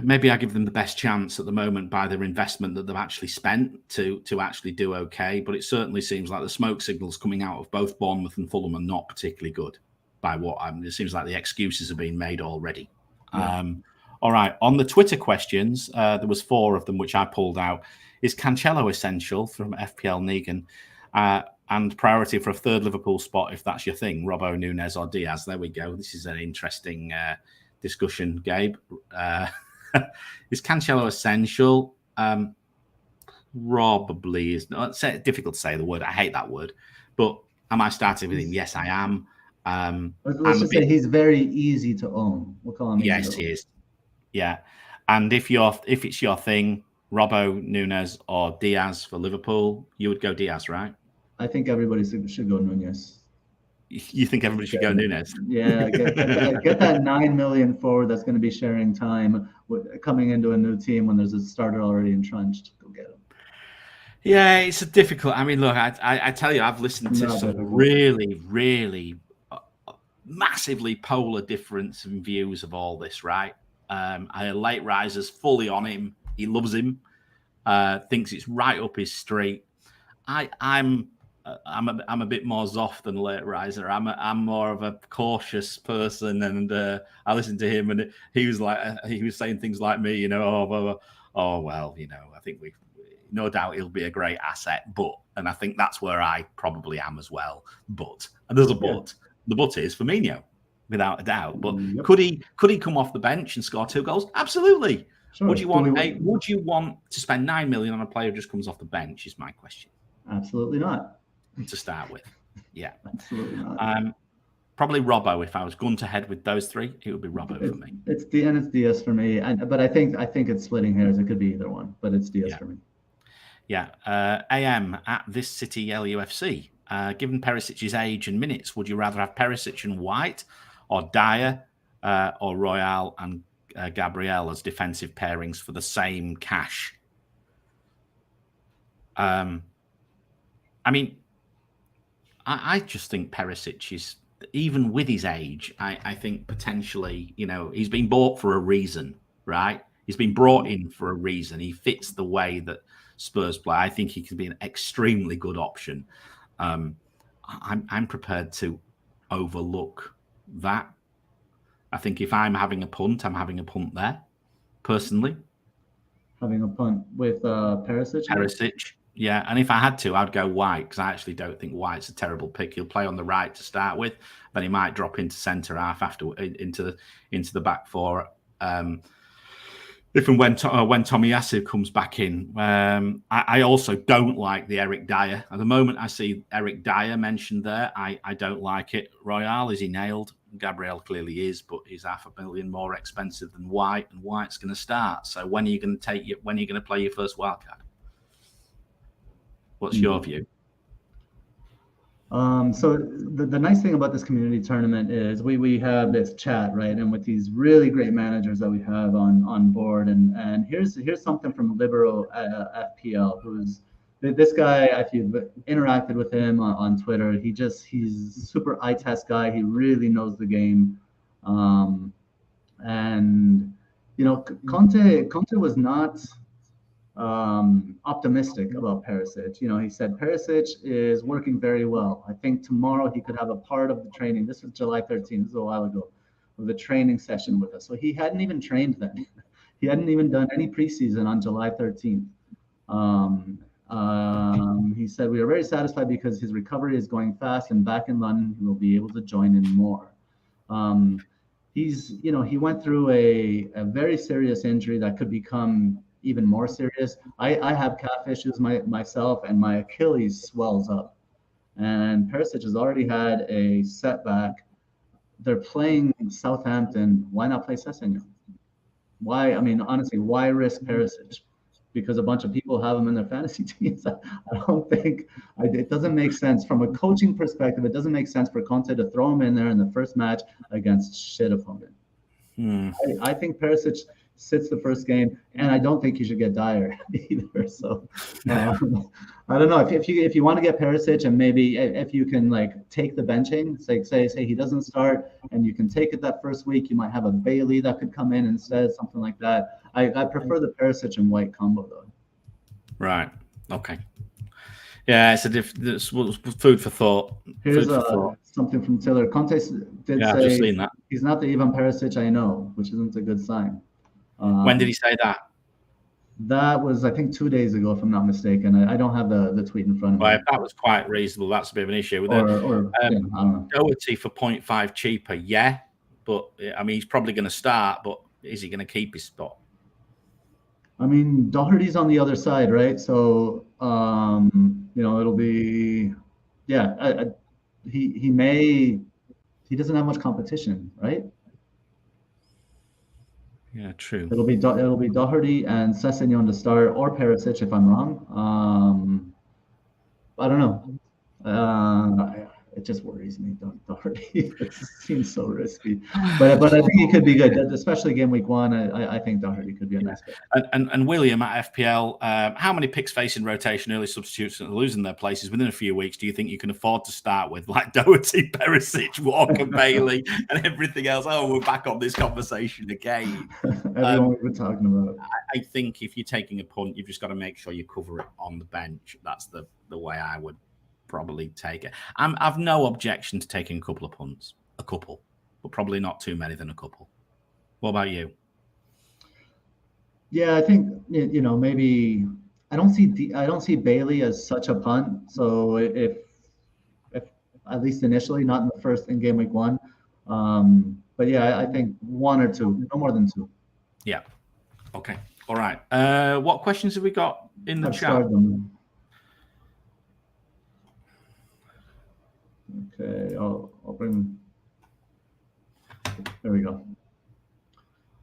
Maybe I give them the best chance at the moment by their investment that they've actually spent to actually do okay. But it certainly seems like the smoke signals coming out of both Bournemouth and Fulham are not particularly good. It seems like the excuses are being made already. Yeah. All right. On the Twitter questions, there was 4 of them which I pulled out. Is Cancelo essential from FPL Negan? and priority for a third Liverpool spot if that's your thing, Robbo, Nunes or Diaz. There we go. This is an interesting discussion, Gabe. Is Cancelo essential? Probably is not. It's difficult to say the word. I hate that word. But am I starting with him? Yes, I am. Let's just say he's very easy to own. We'll call him. Yes, he is. Yeah, and if it's your thing, Robbo, Nunes, or Diaz for Liverpool, you would go Diaz, right? I think everybody should go Nunes. You think everybody should go Nunes? Yeah, get that 9 million forward that's going to be sharing time coming into a new team when there's a starter already entrenched. Go get him. Yeah, it's a difficult. I mean, look, I tell you, I've listened to some really, really massively polar difference in views of all this, right? I late risers fully on him. He loves him. Thinks it's right up his street. I'm a bit more Zoff than late riser. I'm more of a cautious person, and I listened to him, and he was saying things like me, you know, oh well, you know, I think no doubt he'll be a great asset, and I think that's where I probably am as well. But and there's a but. The but is Firmino, without a doubt. But could he come off the bench and score 2 goals? Absolutely. Sure. Would you want to spend 9 million on a player who just comes off the bench? Is my question. Absolutely not. To start with, yeah, absolutely not. Probably Robbo. If I was going to head with those 3, it would be Robbo for me. It's Diaz for me, but I think it's splitting hairs. It could be either one, but it's Diaz for me. Yeah. AM at this City LUFC. Given Perisic's age and minutes, would you rather have Perisic and White, or Dyer, or Royale and Gabriel as defensive pairings for the same cash? I mean, I just think Perisic is, even with his age, I think potentially, you know, he's been bought for a reason, right? He's been brought in for a reason. He fits the way that Spurs play. I think he can be an extremely good option. I'm prepared to overlook that. I think if I'm having a punt, I'm having a punt there, personally. Having a punt with Perisic? Perisic, yeah. And if I had to, I'd go White, because I actually don't think White's a terrible pick. He'll play on the right to start with, then he might drop into centre half after into the back four. If and when Tomiyasu comes back in. I also don't like the Eric Dyer. At the moment I see Eric Dyer mentioned there, I don't like it. Royale, is he nailed? Gabriel clearly is, but he's $500,000 more expensive than White, and White's going to start. So when are you going to play your first wildcard? What's your view? So the nice thing about this community tournament is we have this chat, right? And with these really great managers that we have on board, and here's something from Libero FPL, who's this guy. If you've interacted with him on Twitter, he's a super eye test guy. He really knows the game, and you know, Conte was not optimistic about Perisic. You know, he said Perisic is working very well. I think tomorrow he could have a part of the training. This was July 13th, this is a while ago, of the training session with us. So he hadn't even trained then. He hadn't even done any preseason on July 13th. He said, we are very satisfied because his recovery is going fast, and back in London, he will be able to join in more. He went through a very serious injury that could become even more serious. I have calf issues myself, and my Achilles swells up. And Perisic has already had a setback. They're playing Southampton. Why not play Sessegnon? Why? I mean, honestly, why risk Perisic? Because a bunch of people have him in their fantasy teams. I don't think it doesn't make sense from a coaching perspective. It doesn't make sense for Conte to throw him in there in the first match against shit opponent. I think Perisic sits the first game, and I don't think you should get Dyer either. So I don't know if you want to get Perisic, and maybe if you can like take the benching, say he doesn't start, and you can take it that first week, you might have a Bailey that could come in instead, something like that. I prefer the Perisic and White combo though. Right. Okay. Yeah, it's food for thought. Here's something from Tiller. Conte did say I've just seen that. He's not the Ivan Perisic I know, which isn't a good sign. When did he say that? That was, I think, 2 days ago, if I'm not mistaken. I don't have the tweet in front of me. Well, if that was quite reasonable, that's a bit of an issue. Yeah, I don't know. Doherty for 0.5 cheaper, yeah. But, I mean, he's probably going to start, but is he going to keep his spot? I mean, Doherty's on the other side, right? So, you know, it'll be, yeah, he doesn't have much competition, right? Yeah, true. It'll be Doherty and Sessegnon to start, or Perisic if I'm wrong. I don't know. It just worries me. Doherty. It seems so risky, but I think he could be good, especially game week 1. I think Doherty could be a nice pick. And William at FPL, how many picks facing rotation early substitutes and losing their places within a few weeks do you think you can afford to start with, like Doherty, Perisic, Walker, Bailey, and everything else? Oh, we're back on this conversation again. Everyone we've been talking about. I think if you're taking a punt, you've just got to make sure you cover it on the bench. That's the way I would probably take it. I've no objection to taking a couple of punts, but probably not too many than a couple. What about you? Yeah, I think, you know, maybe I don't see Bailey as such a punt. So if at least initially, not in game week 1. But yeah, I think 1 or 2, no more than 2. Yeah. Okay. All right. What questions have we got in the chat? Okay, I'll bring. There we go.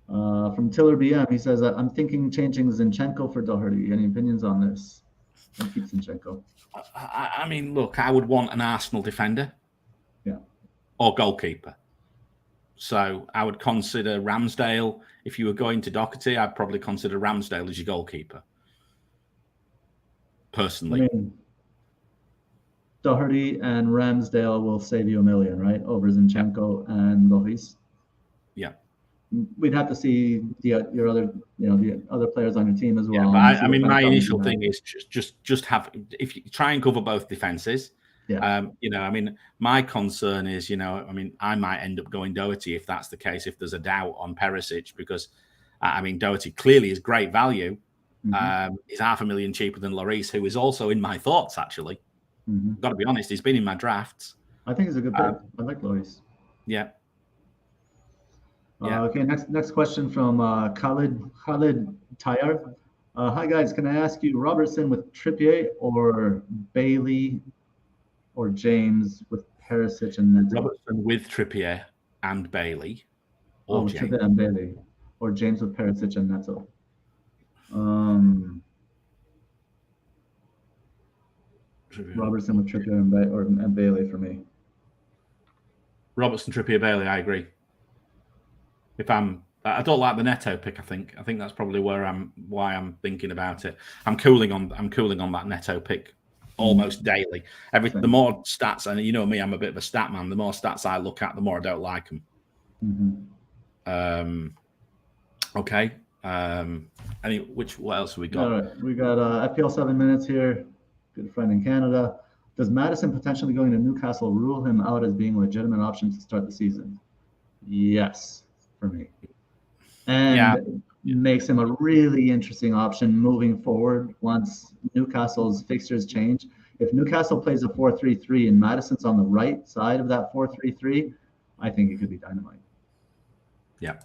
From Tiller BM, he says, I'm thinking changing Zinchenko for Doherty. Any opinions on this? I'll keep Zinchenko. I mean, look, I would want an Arsenal defender. Yeah. Or goalkeeper. So I would consider Ramsdale. If you were going to Doherty, I'd probably consider Ramsdale as your goalkeeper. Personally. I mean, Doherty and Ramsdale will save you $1 million, right? Over Zinchenko and Lloris. Yeah. We'd have to see your other, you know, the other players on your team as well. Yeah, but I mean, my initial thing is just have, if you try and cover both defenses. Yeah. You know, I mean, my concern is, you know, I mean, I might end up going Doherty if that's the case, if there's a doubt on Perisic, because I mean, Doherty clearly is great value. Mm-hmm. He's $500,000 cheaper than Lloris, who is also in my thoughts, actually. Mm-hmm. Got to be honest, he's been in my drafts. I think he's a good pick. I like Lloris. Yeah. Okay, next question from Khalid Tayar. Hi guys, can I ask you Robertson with Trippier or Bailey or James with Perisic and Neto? Robertson with Trippier and Bailey, or James. Trippier and Bailey, or James with Perisic and Neto. Robertson with Trippier and Bailey for me. Robertson, Trippier, Bailey. I agree. I don't like the Neto pick. I think that's probably why I'm thinking about it. I'm cooling on that Neto pick almost daily. The more stats, and you know me, I'm a bit of a stat man. The more stats I look at, the more I don't like them. Mm-hmm. Okay. What else have we got? All right. We got FPL 7 minutes here. Good friend in Canada. Does Madison potentially going to Newcastle rule him out as being a legitimate option to start the season? Yes, for me. And makes him a really interesting option moving forward once Newcastle's fixtures change. If Newcastle plays a 4-3-3 and Madison's on the right side of that 4-3-3, I think it could be dynamite. Yeah.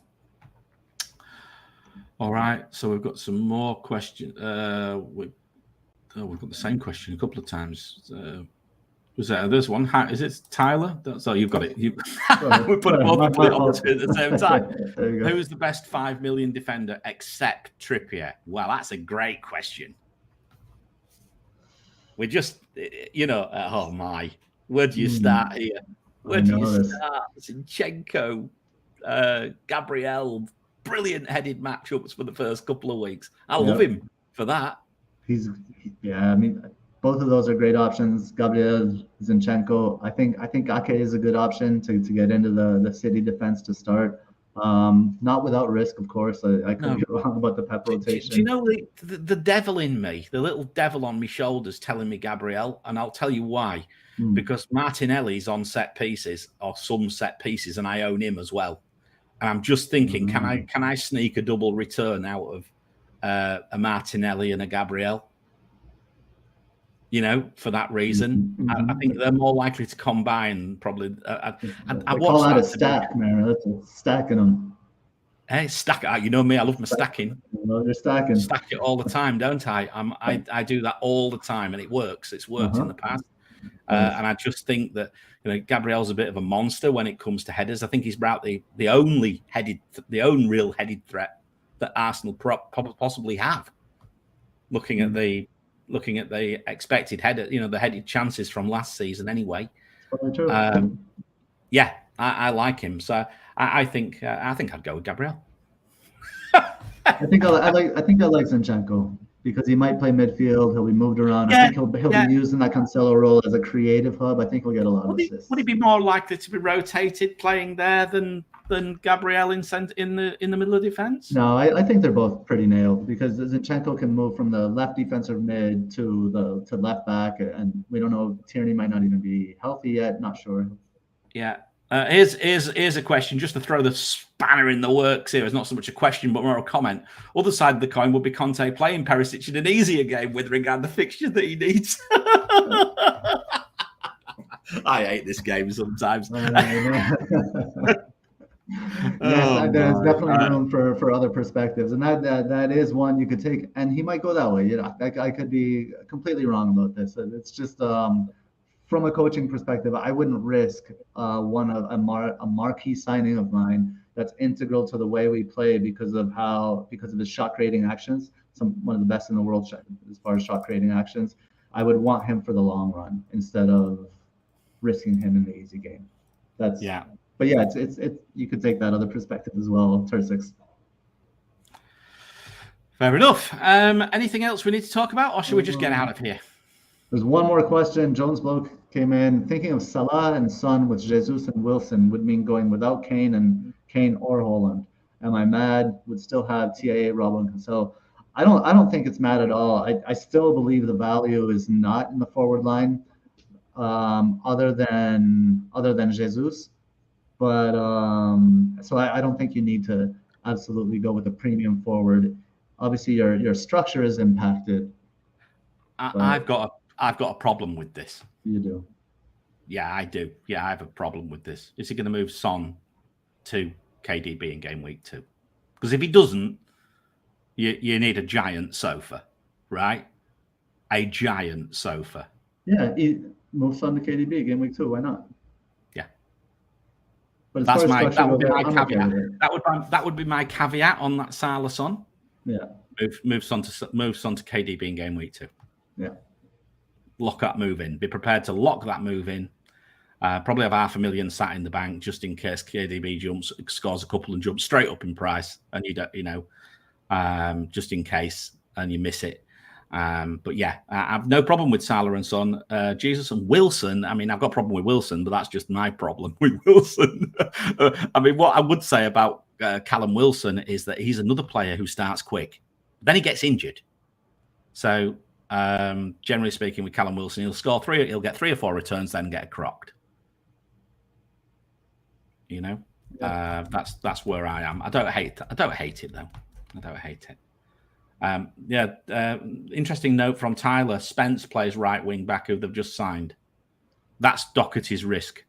All right. So we've got some more questions. We've got the same question a couple of times. There's one. Is it Tyler? You've got it. We put it both on at the same time. Who's the best 5 million defender except Trippier? Well, that's a great question. We just, you know, oh my, where do you start here? Where do you start? Zinchenko, Gabriel, brilliant headed matchups for the first couple of weeks. I love him for that. I mean, both of those are great options. Gabriel, Zinchenko. I think Ake is a good option to get into the City defense to start. Not without risk, of course. I could be wrong about the Pep rotation. Do you know the devil in me, the little devil on my shoulders telling me Gabriel, and I'll tell you why. Because Martinelli's on set pieces or some set pieces, and I own him as well. And I'm just thinking, can I sneak a double return out of a Martinelli and a Gabriel. You know, for that reason, I think they're more likely to combine. Probably, I call that a stack, man. That's stacking them. Hey, stack it. You know me, I love my stacking. You're stacking. Stack it all the time, don't I? I do that all the time, and it works. It's worked in the past, and I just think that Gabriel's a bit of a monster when it comes to headers. I think he's about the only real headed threat that Arsenal possibly have. Looking at the expected header, the headed chances from last season, anyway. Yeah, I like him, so I think I'd go with Gabriel. I think I like Zinchenko because he might play midfield. He'll be moved around. I think he'll be used in that Cancelo role as a creative hub. I think he'll get a lot of assists. Would he be more likely to be rotated playing there than Gabriel in the middle of defense? No, I think they're both pretty nailed because Zinchenko can move from the left defensive mid to left back, and we don't know. Tierney might not even be healthy yet. Not sure. Yeah. Here's a question, just to throw the spanner in the works here. It's not so much a question, but more a comment. Other side of the coin would be Conte playing Perisic in an easier game with regard to the fixture that he needs. I hate this game sometimes. There's definitely room for other perspectives, and that is one you could take, and he might go that way. I could be completely wrong about this. It's just from a coaching perspective, I wouldn't risk a marquee signing of mine that's integral to the way we play because of his shot creating actions. One of the best in the world as far as shot creating actions. I would want him for the long run instead of risking him in the easy game. But yeah, it's you could take that other perspective as well, TOT-SOU. Fair enough. Anything else we need to talk about, or should we just get out of here? There's one more question. Jones Bloke came in thinking of Salah and Son with Jesus and Wilson would mean going without Kane or Haaland. Am I mad? Would still have TIA, Robbo, and Cancelo. I don't think it's mad at all. I still believe the value is not in the forward line, other than Jesus. But so I don't think you need to absolutely go with a premium forward. Obviously, your structure is impacted. I've got a problem with this. You do? Yeah, I do. Yeah, I have a problem with this. Is he going to move Son to KDB in game week 2? Because if he doesn't, you need a giant sofa, right? A giant sofa. Yeah, move Son to KDB game week 2. Why not? Yeah. But that would be my caveat. That would be my caveat on that Salah Son. Yeah. Move Son to KDB in game week 2. Yeah. Lock that move in. Be prepared to lock that move in. Probably have $500,000 sat in the bank just in case KDB scores a couple and jumps straight up in price, and you don't, just in case, and you miss it. But yeah, I have no problem with Salah and Son. Jesus and Wilson. I mean, I've got a problem with Wilson, but that's just my problem with Wilson. I mean, what I would say about Callum Wilson is that he's another player who starts quick, then he gets injured. So. Generally speaking, with Callum Wilson, he'll get 3 or 4 returns, then get crocked. That's where I am. I don't hate it though. I don't hate it. Interesting note from Tyler. Spence plays right wing back who they've just signed. That's Doherty's risk.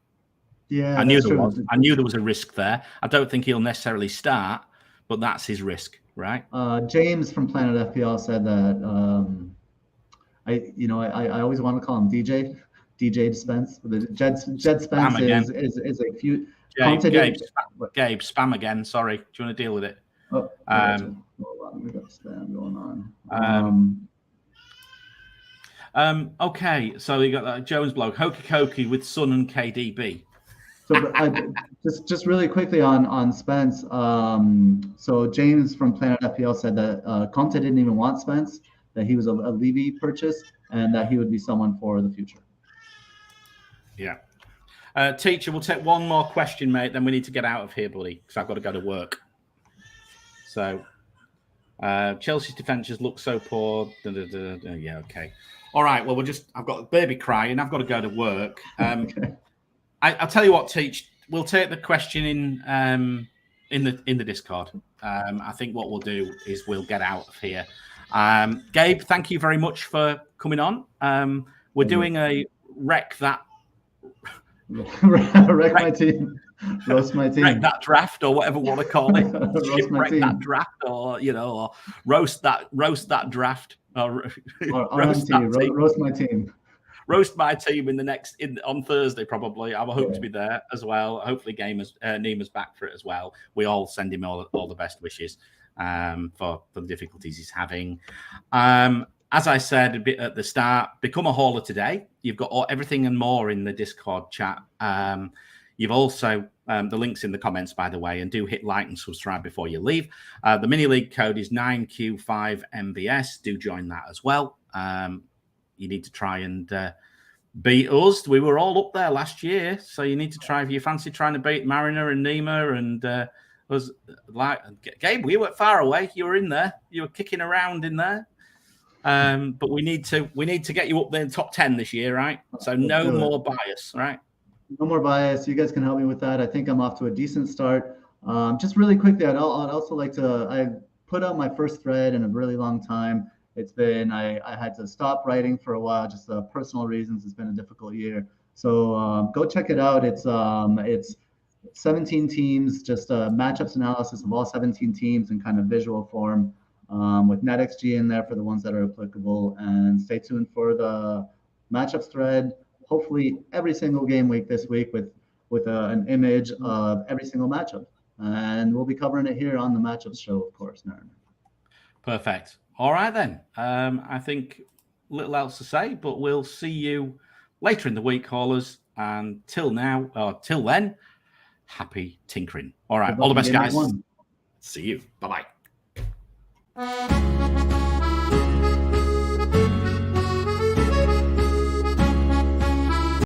Yeah, I knew there was a risk there. I don't think he'll necessarily start, but that's his risk, right? James from Planet FPL said that. I always want to call him DJ Spence. Jed Spence is a few. Gabe, spam again. Sorry. Do you want to deal with it? Oh, hold on. We got spam going on. Okay, so you got that Jones bloke, Hokey with Son and KDB. So just really quickly on Spence. So James from Planet FPL said that Conte didn't even want Spence, that he was a Levy purchase, and that he would be someone for the future. Yeah. Teacher, we'll take one more question, mate, then we need to get out of here, buddy, because I've got to go to work. So, Chelsea's defences look so poor. Yeah, okay. All right, well, I've got a baby crying. I've got to go to work. Okay. I'll tell you what, Teach, we'll take the question in in the Discord. I think what we'll do is we'll get out of here. Gabe, thank you very much for coming on. We're doing a wreck that wreck my team, roast my team, wreck that draft, or whatever we want to call it. Roast that draft, or or roast that draft, or roast my team. Roast my team on Thursday, probably. I will hope to be there as well. Hopefully, Nima's back for it as well. We all send him all the best wishes for the difficulties he's having. As I said a bit at the start, become a hauler today. You've got everything and more in the Discord chat. You've also the links in the comments, by the way, and do hit like and subscribe before you leave. The mini league code is 9Q5MBS. Do join that as well. You need to try and beat us. We were all up there last year, so you need to try. If you fancy trying to beat Mariner and Nima and was like Gabe, we weren't far away. You were in there. You were kicking around in there. But we need to get you up there in top 10 this year, right? So no more bias, right? No more bias. You guys can help me with that. I think I'm off to a decent start. Just really quickly, I'd also like to. I put out my first thread in a really long time. It's been I had to stop writing for a while, just personal reasons. It's been a difficult year. So go check it out. It's 17 teams, just matchups analysis of all 17 teams in kind of visual form, with NetxG in there for the ones that are applicable. And stay tuned for the matchups thread. Hopefully every single game week this week with an image of every single matchup. And we'll be covering it here on the matchups show, of course. Perfect. All right, then. I think little else to say, but we'll see you later in the week, haulers. And till then, happy tinkering. All right. All the best, guys. See you. Bye-bye.